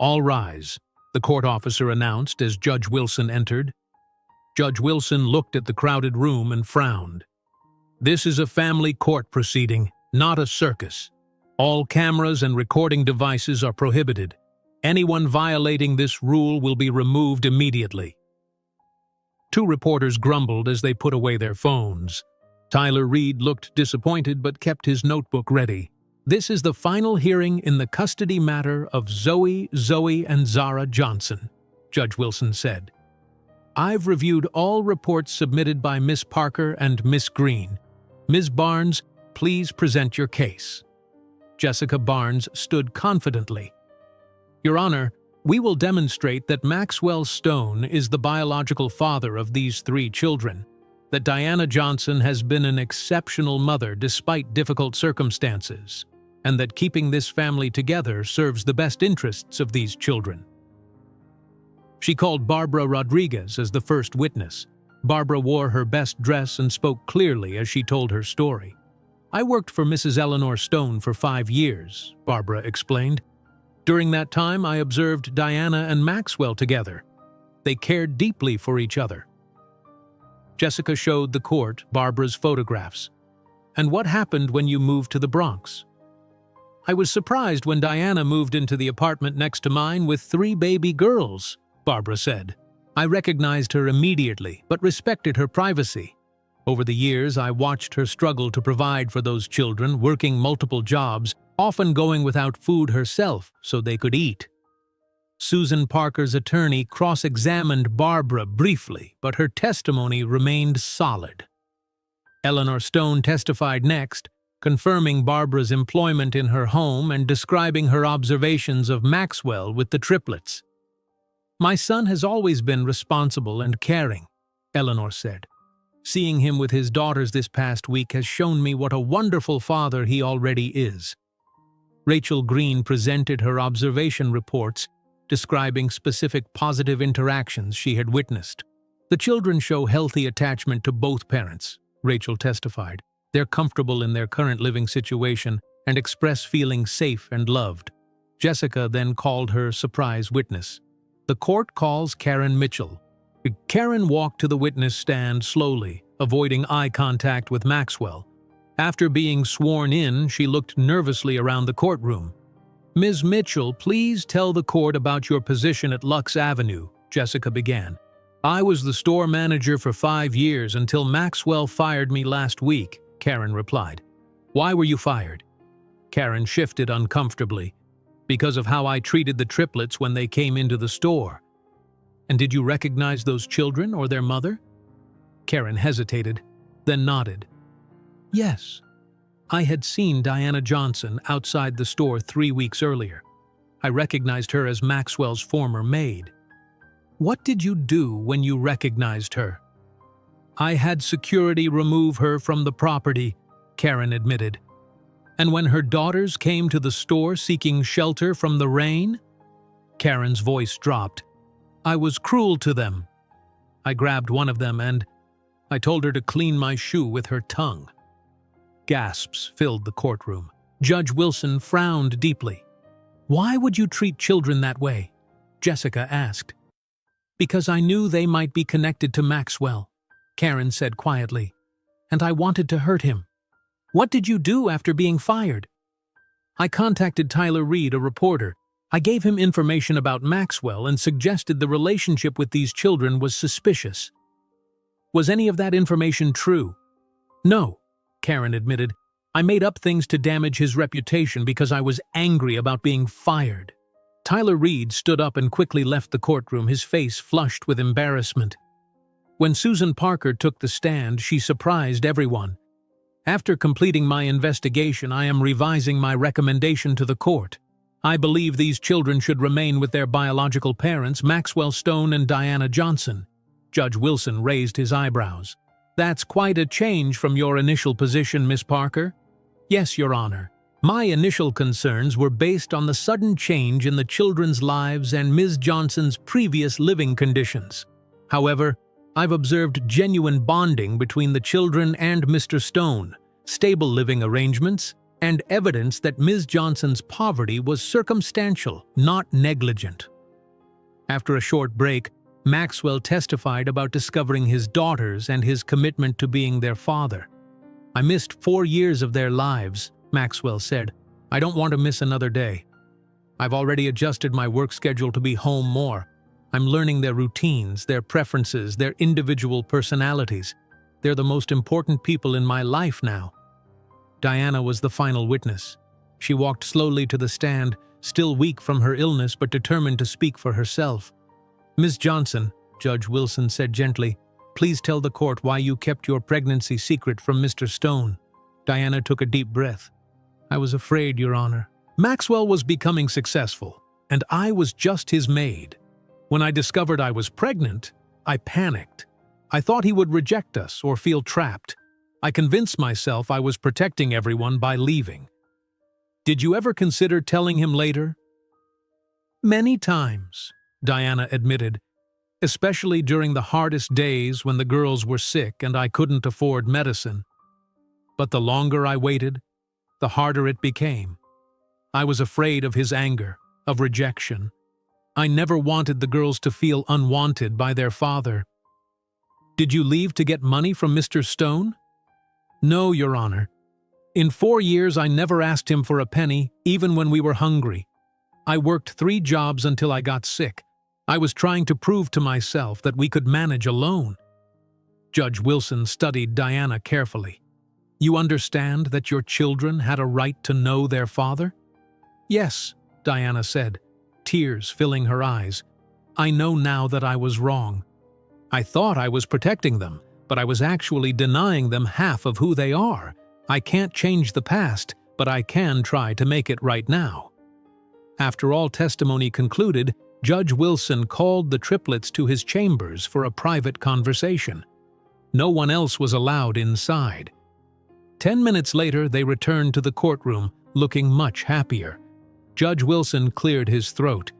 "All rise," the court officer announced as Judge Wilson entered. Judge Wilson looked at the crowded room and frowned. "This is a family court proceeding, not a circus. All cameras and recording devices are prohibited. Anyone violating this rule will be removed immediately." Two reporters grumbled as they put away their phones. Tyler Reed looked disappointed but kept his notebook ready. "This is the final hearing in the custody matter of Zoe, and Zara Johnson," Judge Wilson said. "I've reviewed all reports submitted by Miss Parker and Miss Green. Ms. Barnes, please present your case." Jessica Barnes stood confidently. "Your Honor, we will demonstrate that Maxwell Stone is the biological father of these 3 children, that Diana Johnson has been an exceptional mother despite difficult circumstances, and that keeping this family together serves the best interests of these children." She called Barbara Rodriguez as the first witness. Barbara wore her best dress and spoke clearly as she told her story. "I worked for Mrs. Eleanor Stone for 5 years," Barbara explained. "During that time, I observed Diana and Maxwell together. They cared deeply for each other." Jessica showed the court Barbara's photographs. "And what happened when you moved to the Bronx?" "I was surprised when Diana moved into the apartment next to mine with 3 baby girls," Barbara said. "I recognized her immediately, but respected her privacy. Over the years, I watched her struggle to provide for those children, working multiple jobs, often going without food herself so they could eat." Susan Parker's attorney cross-examined Barbara briefly, but her testimony remained solid. Eleanor Stone testified next, confirming Barbara's employment in her home and describing her observations of Maxwell with the triplets. "My son has always been responsible and caring," Eleanor said. "Seeing him with his daughters this past week has shown me what a wonderful father he already is." Rachel Green presented her observation reports, describing specific positive interactions she had witnessed. The children show healthy attachment to both parents, Rachel testified. They're comfortable in their current living situation and express feeling safe and loved. Jessica then called her surprise witness. The court calls Karen Mitchell. Karen walked to the witness stand slowly, avoiding eye contact with Maxwell. After being sworn in, she looked nervously around the courtroom. "Ms. Mitchell, please tell the court about your position at Lux Avenue," Jessica began. "I was the store manager for 5 years until Maxwell fired me last week," Karen replied. "Why were you fired?" Karen shifted uncomfortably. "Because of how I treated the triplets when they came into the store." "And did you recognize those children or their mother?" Karen hesitated, then nodded. "Yes. I had seen Diana Johnson outside the store 3 weeks earlier. I recognized her as Maxwell's former maid." "What did you do when you recognized her?" "I had security remove her from the property," Karen admitted. "And when her daughters came to the store seeking shelter from the rain?" Karen's voice dropped. "I was cruel to them. I grabbed one of them and I told her to clean my shoe with her tongue." Gasps filled the courtroom. Judge Wilson frowned deeply. "Why would you treat children that way?" Jessica asked. "Because I knew they might be connected to Maxwell," Karen said quietly, "and I wanted to hurt him." "What did you do after being fired?" "I contacted Tyler Reed, a reporter. I gave him information about Maxwell and suggested the relationship with these children was suspicious." "Was any of that information true?" "No," Karen admitted. "I made up things to damage his reputation because I was angry about being fired." Tyler Reed stood up and quickly left the courtroom, his face flushed with embarrassment. When Susan Parker took the stand, she surprised everyone. "After completing my investigation, I am revising my recommendation to the court. I believe these children should remain with their biological parents, Maxwell Stone and Diana Johnson." Judge Wilson raised his eyebrows. "That's quite a change from your initial position, Miss Parker." "Yes, Your Honor. My initial concerns were based on the sudden change in the children's lives and Ms. Johnson's previous living conditions. However, I've observed genuine bonding between the children and Mr. Stone, stable living arrangements, and evidence that Ms. Johnson's poverty was circumstantial, not negligent." After a short break, Maxwell testified about discovering his daughters and his commitment to being their father. "I missed 4 years of their lives," Maxwell said. "I don't want to miss another day. I've already adjusted my work schedule to be home more. I'm learning their routines, their preferences, their individual personalities. They're the most important people in my life now." Diana was the final witness. She walked slowly to the stand, still weak from her illness but determined to speak for herself. "Ms. Johnson," Judge Wilson said gently, "please tell the court why you kept your pregnancy secret from Mr. Stone." Diana took a deep breath. "I was afraid, Your Honor. Maxwell was becoming successful, and I was just his maid. When I discovered I was pregnant, I panicked. I thought he would reject us or feel trapped. I convinced myself I was protecting everyone by leaving." "Did you ever consider telling him later?" "Many times," Diana admitted, "especially during the hardest days when the girls were sick and I couldn't afford medicine. But the longer I waited, the harder it became. I was afraid of his anger, of rejection. I never wanted the girls to feel unwanted by their father." "Did you leave to get money from Mr. Stone?" "No, Your Honor. In 4 years, I never asked him for a penny, even when we were hungry. I worked 3 jobs until I got sick. I was trying to prove to myself that we could manage alone." Judge Wilson studied Diana carefully. "You understand that your children had a right to know their father?" "Yes," Diana said, tears filling her eyes. "I know now that I was wrong. I thought I was protecting them, but I was actually denying them half of who they are. I can't change the past, but I can try to make it right now." After all testimony concluded, Judge Wilson called the triplets to his chambers for a private conversation. No one else was allowed inside. 10 minutes later, they returned to the courtroom, looking much happier. Judge Wilson cleared his throat.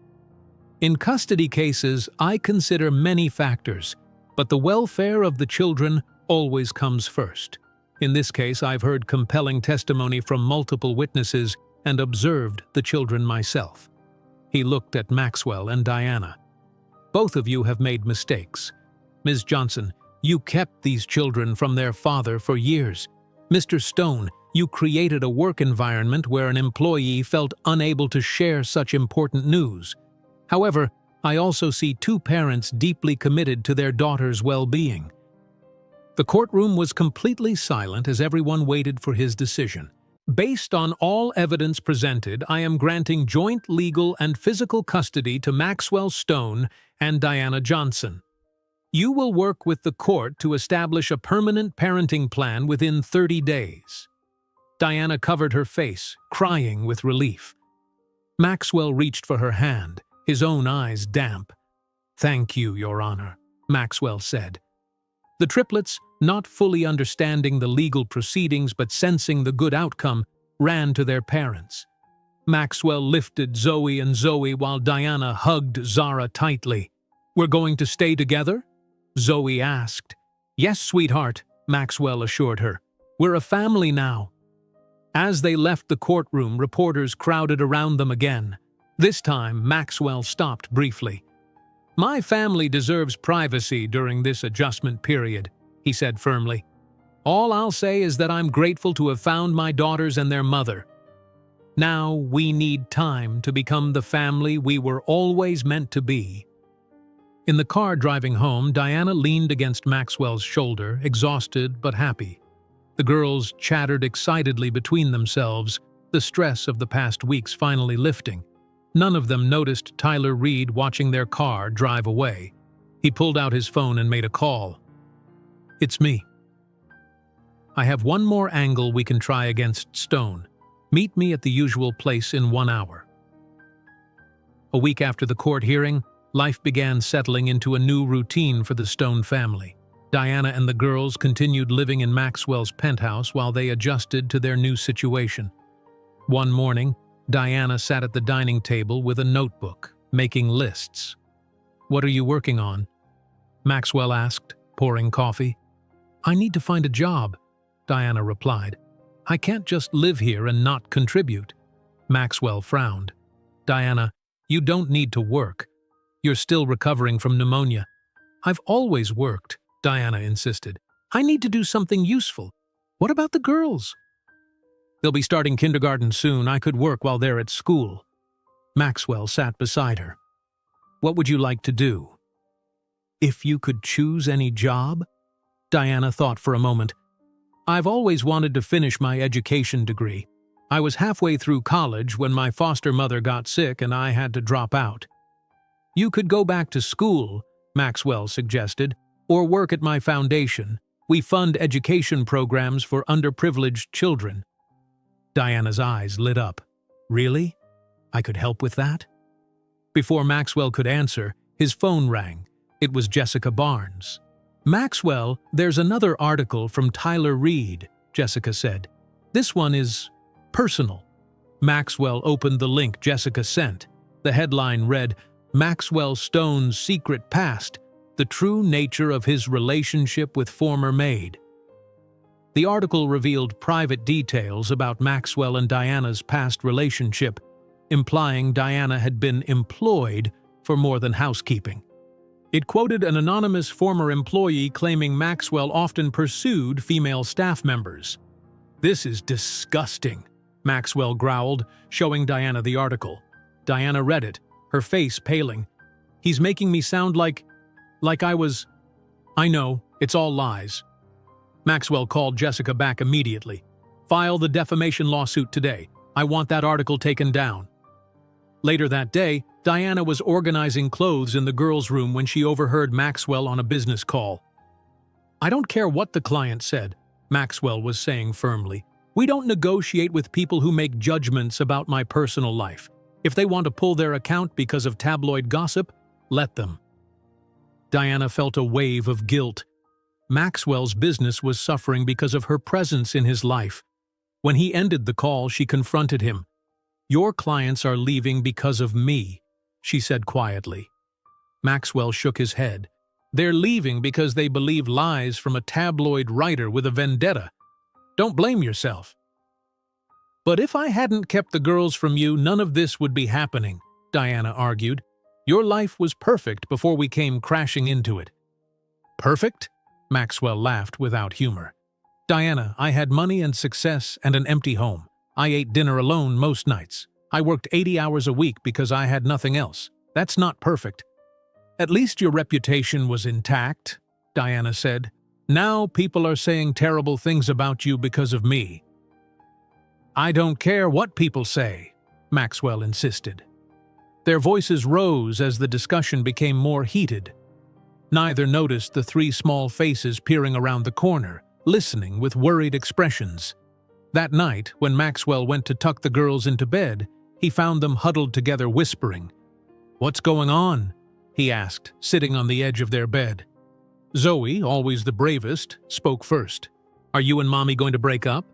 In custody cases, I consider many factors, but the welfare of the children always comes first. In this case, I've heard compelling testimony from multiple witnesses and observed the children myself. He looked at Maxwell and Diana. Both of you have made mistakes. Ms. Johnson, you kept these children from their father for years. Mr. Stone, you created a work environment where an employee felt unable to share such important news. However, I also see two parents deeply committed to their daughter's well-being. The courtroom was completely silent as everyone waited for his decision. Based on all evidence presented, I am granting joint legal and physical custody to Maxwell Stone and Diana Johnson. You will work with the court to establish a permanent parenting plan within 30 days. Diana covered her face, crying with relief. Maxwell reached for her hand, his own eyes damp. "Thank you, Your Honor," Maxwell said. The triplets, not fully understanding the legal proceedings but sensing the good outcome, ran to their parents. Maxwell lifted Zoe and Zoe while Diana hugged Zara tightly. "We're going to stay together?" Zoe asked. "Yes, sweetheart," Maxwell assured her. "We're a family now." As they left the courtroom, reporters crowded around them again. This time, Maxwell stopped briefly. "My family deserves privacy during this adjustment period," he said firmly. "All I'll say is that I'm grateful to have found my daughters and their mother. Now we need time to become the family we were always meant to be." In the car driving home, Diana leaned against Maxwell's shoulder, exhausted but happy. The girls chattered excitedly between themselves, the stress of the past weeks finally lifting. None of them noticed Tyler Reed watching their car drive away. He pulled out his phone and made a call. "It's me. I have one more angle we can try against Stone. Meet me at the usual place in 1 hour." A week after the court hearing, life began settling into a new routine for the Stone family. Diana and the girls continued living in Maxwell's penthouse while they adjusted to their new situation. One morning, Diana sat at the dining table with a notebook, making lists. "What are you working on?" Maxwell asked, pouring coffee. "I need to find a job," Diana replied. "I can't just live here and not contribute." Maxwell frowned. "Diana, you don't need to work. You're still recovering from pneumonia." "I've always worked," Diana insisted. "I need to do something useful." "What about the girls?" "They'll be starting kindergarten soon. I could work while they're at school." Maxwell sat beside her. "What would you like to do?" "If you could choose any job?" Diana thought for a moment. "I've always wanted to finish my education degree. I was halfway through college when my foster mother got sick and I had to drop out." "You could go back to school," Maxwell suggested, "or work at my foundation. We fund education programs for underprivileged children." Diana's eyes lit up. "Really? I could help with that?" Before Maxwell could answer, his phone rang. It was Jessica Barnes. "Maxwell, there's another article from Tyler Reed," Jessica said. "This one is personal." Maxwell opened the link Jessica sent. The headline read, "Maxwell Stone's Secret Past, the True Nature of His Relationship with Former Maid." The article revealed private details about Maxwell and Diana's past relationship, implying Diana had been employed for more than housekeeping. It quoted an anonymous former employee claiming Maxwell often pursued female staff members. "This is disgusting," Maxwell growled, showing Diana the article. Diana read it, her face paling. "He's making me sound like I was—" "I know, it's all lies." Maxwell called Jessica back immediately. "File the defamation lawsuit today. I want that article taken down." Later that day, Diana was organizing clothes in the girls' room when she overheard Maxwell on a business call. "I don't care what the client said," Maxwell was saying firmly. "We don't negotiate with people who make judgments about my personal life. If they want to pull their account because of tabloid gossip, let them." Diana felt a wave of guilt. Maxwell's business was suffering because of her presence in his life. When he ended the call, she confronted him. "Your clients are leaving because of me," she said quietly. Maxwell shook his head. They're leaving because they believe lies from a tabloid writer with a vendetta. Don't blame yourself. But if I hadn't kept the girls from you, none of this would be happening, Diana argued. Your life was perfect before we came crashing into it. Perfect? Maxwell laughed without humor. Diana, I had money and success and an empty home. I ate dinner alone most nights. I worked 80 hours a week because I had nothing else. That's not perfect. At least your reputation was intact, Diana said. Now people are saying terrible things about you because of me. I don't care what people say, Maxwell insisted. Their voices rose as the discussion became more heated. Neither noticed the three small faces peering around the corner, listening with worried expressions. That night, when Maxwell went to tuck the girls into bed, he found them huddled together whispering. "What's going on?" he asked, sitting on the edge of their bed. Zoe, always the bravest, spoke first. "Are you and Mommy going to break up?"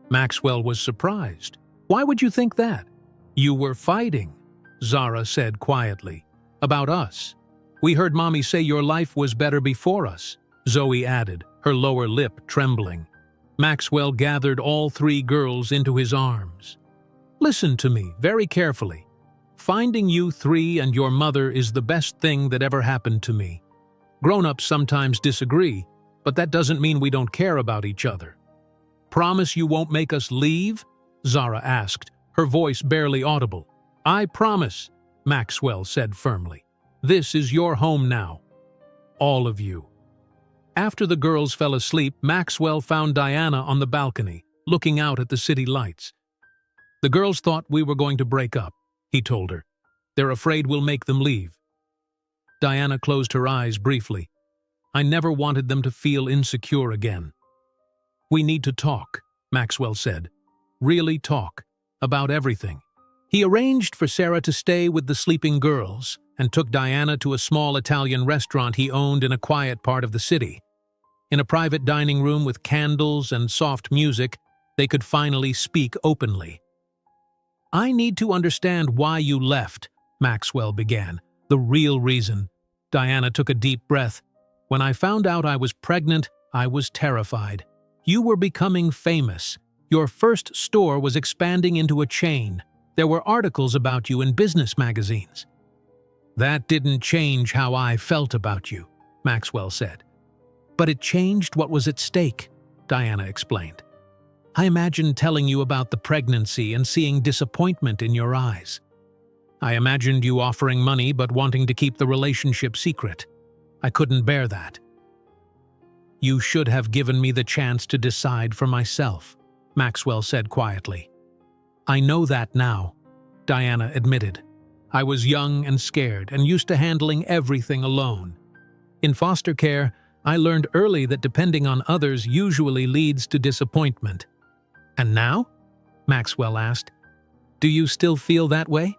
Maxwell was surprised. "Why would you think that?" "You were fighting," Zara said quietly. "About us. We heard Mommy say your life was better before us," Zoe added, her lower lip trembling. Maxwell gathered all three girls into his arms. "Listen to me very carefully. Finding you three and your mother is the best thing that ever happened to me. Grown-ups sometimes disagree, but that doesn't mean we don't care about each other." "Promise you won't make us leave?" Zara asked, her voice barely audible. "I promise," Maxwell said firmly. "This is your home now. All of you." After the girls fell asleep, Maxwell found Diana on the balcony, looking out at the city lights. "The girls thought we were going to break up," he told her. "They're afraid we'll make them leave." Diana closed her eyes briefly. "I never wanted them to feel insecure again." "We need to talk," Maxwell said. "Really talk. About everything." He arranged for Sarah to stay with the sleeping girls and took Diana to a small Italian restaurant he owned in a quiet part of the city. In a private dining room with candles and soft music, they could finally speak openly. "I need to understand why you left," Maxwell began. "The real reason." Diana took a deep breath. "When I found out I was pregnant, I was terrified. You were becoming famous. Your first store was expanding into a chain. There were articles about you in business magazines." "That didn't change how I felt about you," Maxwell said. "But it changed what was at stake," Diana explained. "I imagined telling you about the pregnancy and seeing disappointment in your eyes. I imagined you offering money but wanting to keep the relationship secret. I couldn't bear that." "You should have given me the chance to decide for myself," Maxwell said quietly. "I know that now," Diana admitted. "I was young and scared and used to handling everything alone. In foster care, I learned early that depending on others usually leads to disappointment." "And now?" Maxwell asked. "Do you still feel that way?"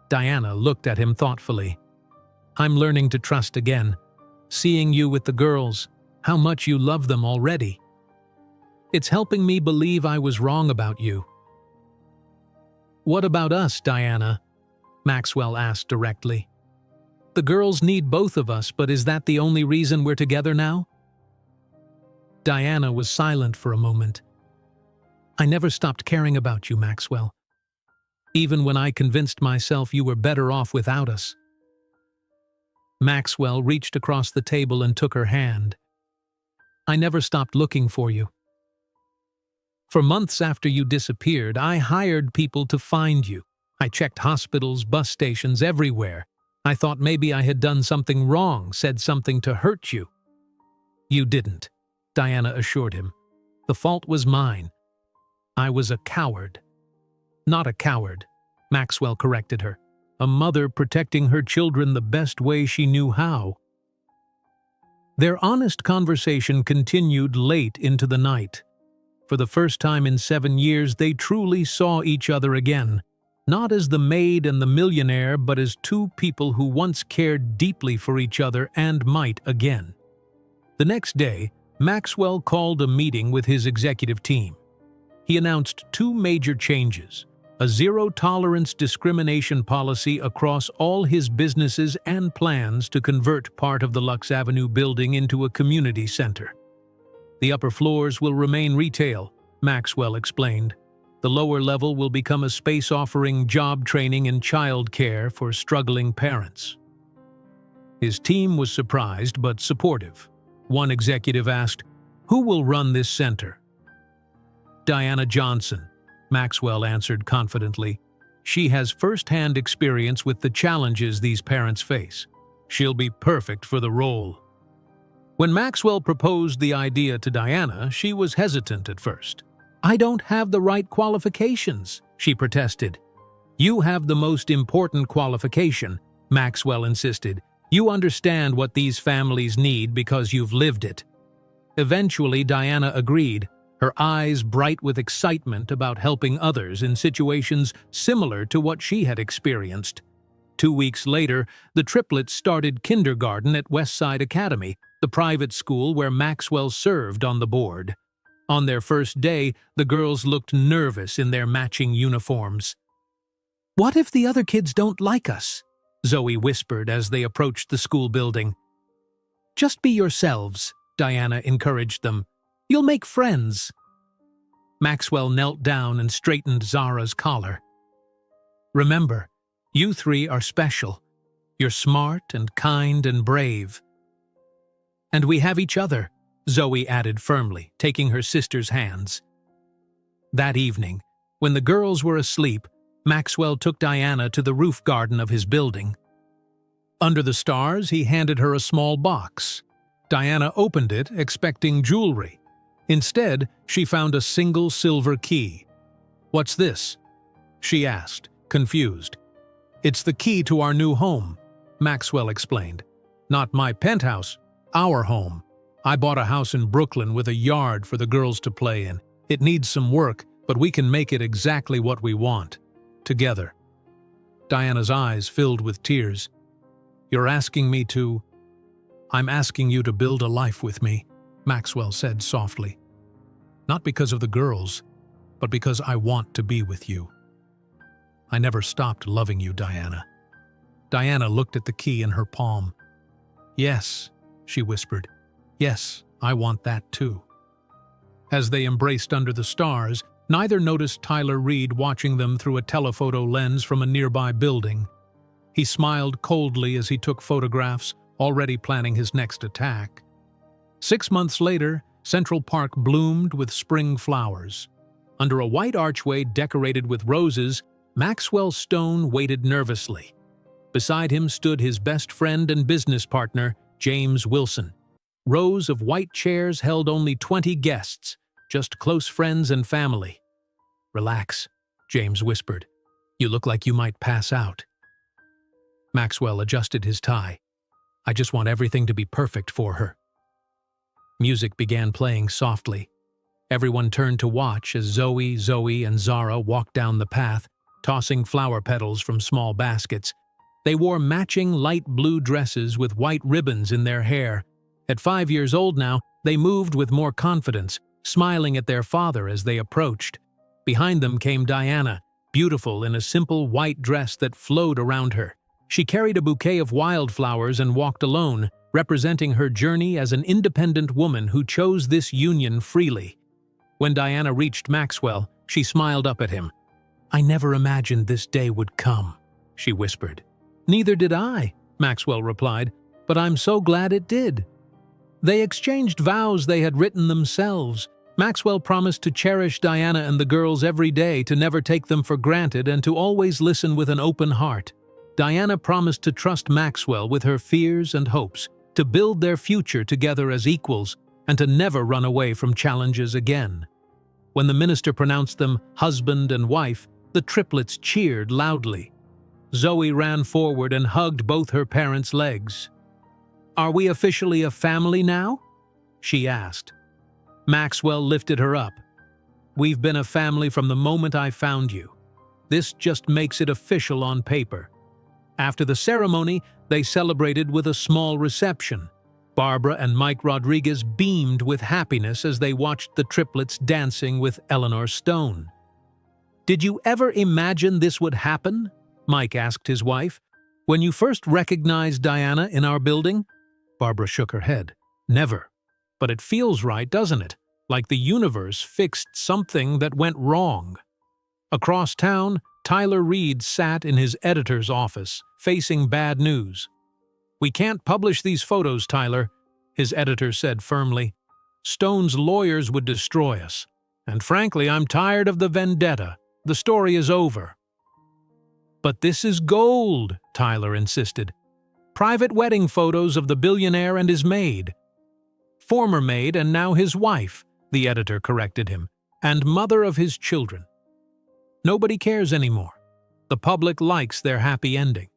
Diana looked at him thoughtfully. "I'm learning to trust again. Seeing you with the girls, how much you love them already. It's helping me believe I was wrong about you." "What about us, Diana?" Maxwell asked directly. "The girls need both of us, but is that the only reason we're together now?" Diana was silent for a moment. "I never stopped caring about you, Maxwell. Even when I convinced myself you were better off without us." Maxwell reached across the table and took her hand. "I never stopped looking for you. For months after you disappeared, I hired people to find you. I checked hospitals, bus stations, everywhere. I thought maybe I had done something wrong, said something to hurt you." "You didn't," Diana assured him. "The fault was mine. I was a coward." "Not a coward," Maxwell corrected her. "A mother protecting her children the best way she knew how." Their honest conversation continued late into the night. For the first time in 7 years, they truly saw each other again. Not as the maid and the millionaire, but as two people who once cared deeply for each other and might again. The next day, Maxwell called a meeting with his executive team. He announced 2 major changes. a zero-tolerance discrimination policy across all his businesses and plans to convert part of the Lux Avenue building into a community center. The upper floors will remain retail, Maxwell explained. The lower level will become a space offering job training and child care for struggling parents. His team was surprised but supportive. One executive asked, "Who will run this center?" "Diana Johnson," Maxwell answered confidently. "She has first-hand experience with the challenges these parents face. She'll be perfect for the role." When Maxwell proposed the idea to Diana, she was hesitant at first. "I don't have the right qualifications," she protested. "You have the most important qualification," Maxwell insisted. "You understand what these families need because you've lived it." Eventually, Diana agreed, her eyes bright with excitement about helping others in situations similar to what she had experienced. 2 weeks later, the triplets started kindergarten at Westside Academy, the private school where Maxwell served on the board. On their first day, the girls looked nervous in their matching uniforms. "What if the other kids don't like us?" Zoe whispered as they approached the school building. "Just be yourselves," Diana encouraged them. "You'll make friends." Maxwell knelt down and straightened Zara's collar. "Remember, you three are special. You're smart and kind and brave. And we have each other," Zoe added firmly, taking her sister's hands. That evening, when the girls were asleep, Maxwell took Diana to the roof garden of his building. Under the stars, he handed her a small box. Diana opened it, expecting jewelry. Instead, she found a single silver key. "What's this?" she asked, confused. "It's the key to our new home," Maxwell explained. "Not my penthouse, our home. I bought a house in Brooklyn with a yard for the girls to play in. It needs some work, but we can make it exactly what we want. Together." Diana's eyes filled with tears. "You're asking me to—" "I'm asking you to build a life with me," Maxwell said softly. "Not because of the girls, but because I want to be with you. I never stopped loving you, Diana." Diana looked at the key in her palm. "Yes," she whispered. "Yes, I want that too." As they embraced under the stars, neither noticed Tyler Reed watching them through a telephoto lens from a nearby building. He smiled coldly as he took photographs, already planning his next attack. 6 months later, Central Park bloomed with spring flowers. Under a white archway decorated with roses, Maxwell Stone waited nervously. Beside him stood his best friend and business partner, James Wilson. Rows of white chairs held only 20 guests, just close friends and family. "Relax," James whispered. "You look like you might pass out." Maxwell adjusted his tie. "I just want everything to be perfect for her." Music began playing softly. Everyone turned to watch as Zoe, and Zara walked down the path, tossing flower petals from small baskets. They wore matching light blue dresses with white ribbons in their hair. At 5 years old now, they moved with more confidence, smiling at their father as they approached. Behind them came Diana, beautiful in a simple white dress that flowed around her. She carried a bouquet of wildflowers and walked alone, representing her journey as an independent woman who chose this union freely. When Diana reached Maxwell, she smiled up at him. "I never imagined this day would come," she whispered. "Neither did I," Maxwell replied, "but I'm so glad it did." They exchanged vows they had written themselves. Maxwell promised to cherish Diana and the girls every day, to never take them for granted, and to always listen with an open heart. Diana promised to trust Maxwell with her fears and hopes, to build their future together as equals, and to never run away from challenges again. When the minister pronounced them husband and wife, the triplets cheered loudly. Zoe ran forward and hugged both her parents' legs. "Are we officially a family now?" she asked. Maxwell lifted her up. "We've been a family from the moment I found you. This just makes it official on paper." After the ceremony, they celebrated with a small reception. Barbara and Mike Rodriguez beamed with happiness as they watched the triplets dancing with Eleanor Stone. "Did you ever imagine this would happen?" Mike asked his wife. "When you first recognized Diana in our building?" Barbara shook her head. "Never. But it feels right, doesn't it? Like the universe fixed something that went wrong." Across town, Tyler Reed sat in his editor's office, facing bad news. "We can't publish these photos, Tyler," his editor said firmly. "Stone's lawyers would destroy us. And frankly, I'm tired of the vendetta. The story is over." "But this is gold," Tyler insisted. "Private wedding photos of the billionaire and his maid." "Former maid and now his wife," the editor corrected him, "and mother of his children. Nobody cares anymore. The public likes their happy ending."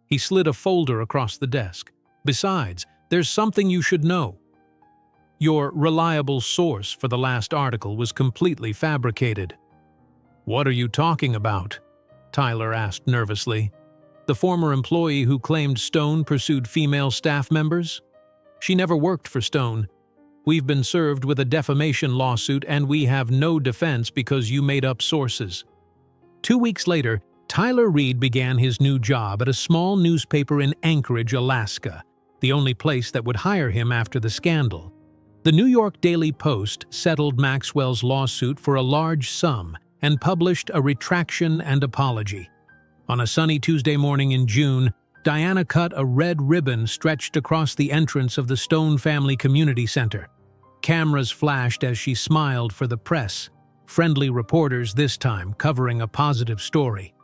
He slid a folder across the desk. "Besides, there's something you should know. Your reliable source for the last article was completely fabricated." "What are you talking about?" Tyler asked nervously. "The former employee who claimed Stone pursued female staff members? She never worked for Stone. We've been served with a defamation lawsuit and we have no defense because you made up sources." 2 weeks later, Tyler Reed began his new job at a small newspaper in Anchorage, Alaska, the only place that would hire him after the scandal. The New York Daily Post settled Maxwell's lawsuit for a large sum and published a retraction and apology. On a sunny Tuesday morning in June, Diana cut a red ribbon stretched across the entrance of the Stone Family Community Center. Cameras flashed as she smiled for the press, friendly reporters this time covering a positive story.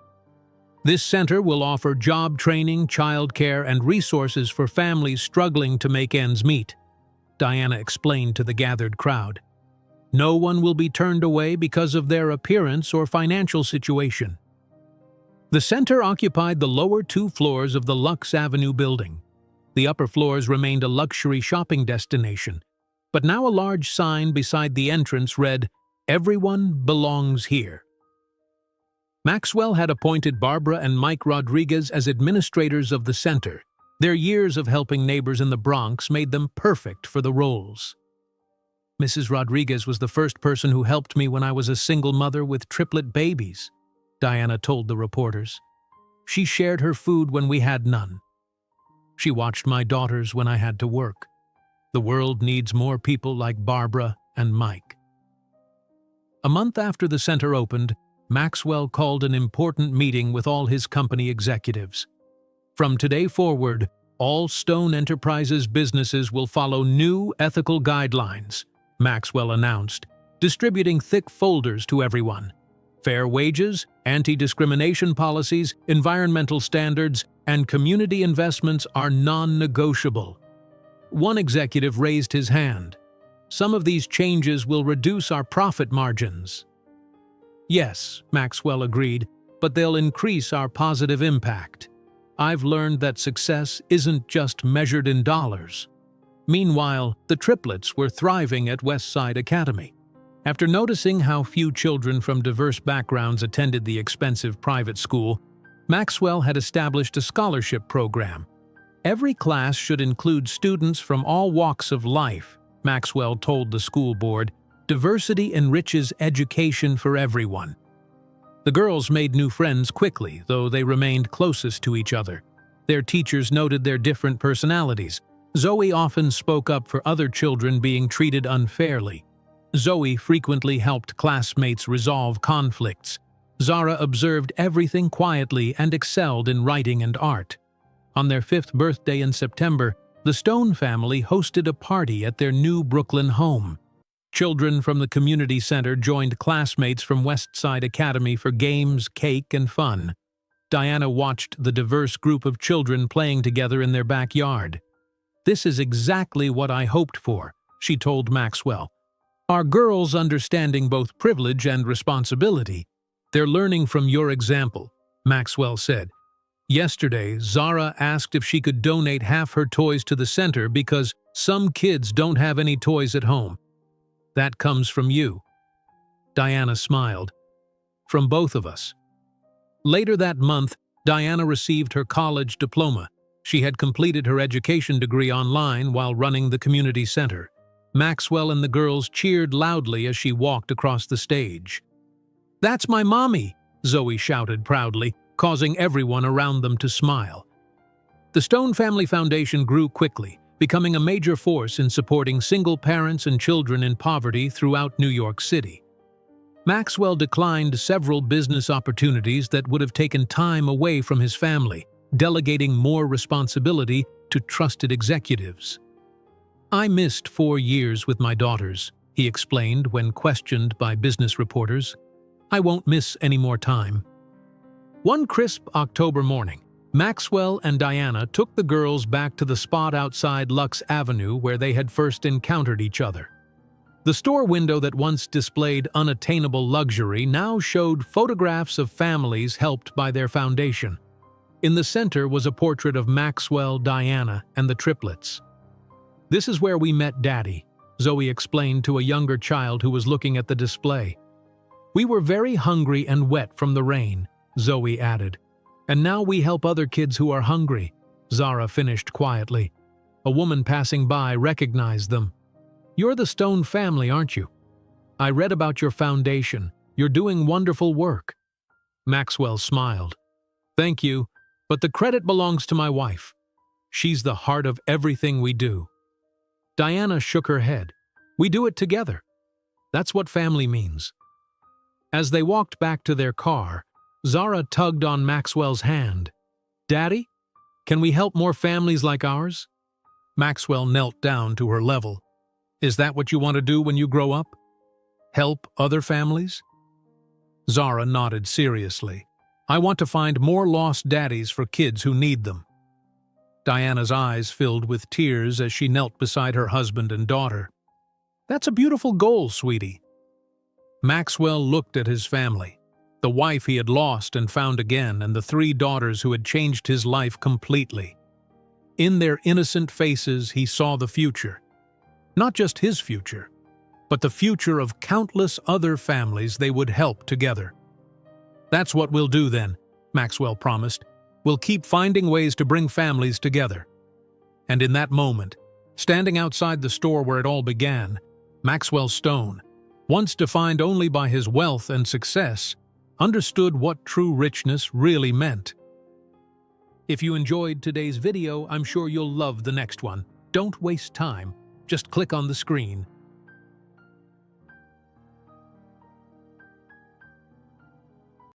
"This center will offer job training, childcare, and resources for families struggling to make ends meet," Diana explained to the gathered crowd. "No one will be turned away because of their appearance or financial situation." The center occupied the lower 2 floors of the Lux Avenue building. The upper floors remained a luxury shopping destination, but now a large sign beside the entrance read, "Everyone belongs here." Maxwell had appointed Barbara and Mike Rodriguez as administrators of the center. Their years of helping neighbors in the Bronx made them perfect for the roles. "Mrs. Rodriguez was the first person who helped me when I was a single mother with triplet babies," Diana told the reporters. "She shared her food when we had none. She watched my daughters when I had to work. The world needs more people like Barbara and Mike." A month after the center opened, Maxwell called an important meeting with all his company executives. "From today forward, all Stone Enterprises businesses will follow new ethical guidelines," Maxwell announced, distributing thick folders to everyone. "Fair wages, anti-discrimination policies, environmental standards, and community investments are non-negotiable." One executive raised his hand. "Some of these changes will reduce our profit margins." "Yes," Maxwell agreed, "but they'll increase our positive impact. I've learned that success isn't just measured in dollars." Meanwhile, the triplets were thriving at Westside Academy. After noticing how few children from diverse backgrounds attended the expensive private school, Maxwell had established a scholarship program. "Every class should include students from all walks of life," Maxwell told the school board. "Diversity enriches education for everyone." The girls made new friends quickly, though they remained closest to each other. Their teachers noted their different personalities. Zoe often spoke up for other children being treated unfairly. Zoe frequently helped classmates resolve conflicts. Zara observed everything quietly and excelled in writing and art. On their 5th birthday in September, the Stone family hosted a party at their new Brooklyn home. Children from the community center joined classmates from Westside Academy for games, cake, and fun. Diana watched the diverse group of children playing together in their backyard. "This is exactly what I hoped for," she told Maxwell. "Our girls understanding both privilege and responsibility. They're learning from your example," Maxwell said. "Yesterday, Zara asked if she could donate half her toys to the center because some kids don't have any toys at home. That comes from you." Diana smiled. "From both of us." Later that month, Diana received her college diploma. She had completed her education degree online while running the community center. Maxwell and the girls cheered loudly as she walked across the stage. "That's my mommy," Zoe shouted proudly, causing everyone around them to smile. The Stone Family Foundation grew quickly, becoming a major force in supporting single parents and children in poverty throughout New York City. Maxwell declined several business opportunities that would have taken time away from his family, delegating more responsibility to trusted executives. "I missed 4 years with my daughters," he explained when questioned by business reporters. "I won't miss any more time." One crisp October morning, Maxwell and Diana took the girls back to the spot outside Lux Avenue where they had first encountered each other. The store window that once displayed unattainable luxury now showed photographs of families helped by their foundation. In the center was a portrait of Maxwell, Diana, and the Triplets. "This is where we met Daddy," Zoe explained to a younger child who was looking at the display. "We were very hungry and wet from the rain," Zoe added. "And now we help other kids who are hungry," Zara finished quietly. A woman passing by recognized them. "You're the Stone family, aren't you? I read about your foundation. You're doing wonderful work." Maxwell smiled. "Thank you, but the credit belongs to my wife. She's the heart of everything we do." Diana shook her head. "We do it together. That's what family means." As they walked back to their car, Zara tugged on Maxwell's hand. "Daddy, can we help more families like ours?" Maxwell knelt down to her level. "Is that what you want to do when you grow up? Help other families?" Zara nodded seriously. "I want to find more lost daddies for kids who need them." Diana's eyes filled with tears as she knelt beside her husband and daughter. "That's a beautiful goal, sweetie." Maxwell looked at his family, the wife he had lost and found again, and the 3 daughters who had changed his life completely. In their innocent faces he saw the future. Not just his future, but the future of countless other families they would help together. "That's what we'll do then," Maxwell promised. "We'll keep finding ways to bring families together." And in that moment, standing outside the store where it all began, Maxwell Stone, once defined only by his wealth and success, understood what true richness really meant. If you enjoyed today's video, I'm sure you'll love the next one. Don't waste time. Just click on the screen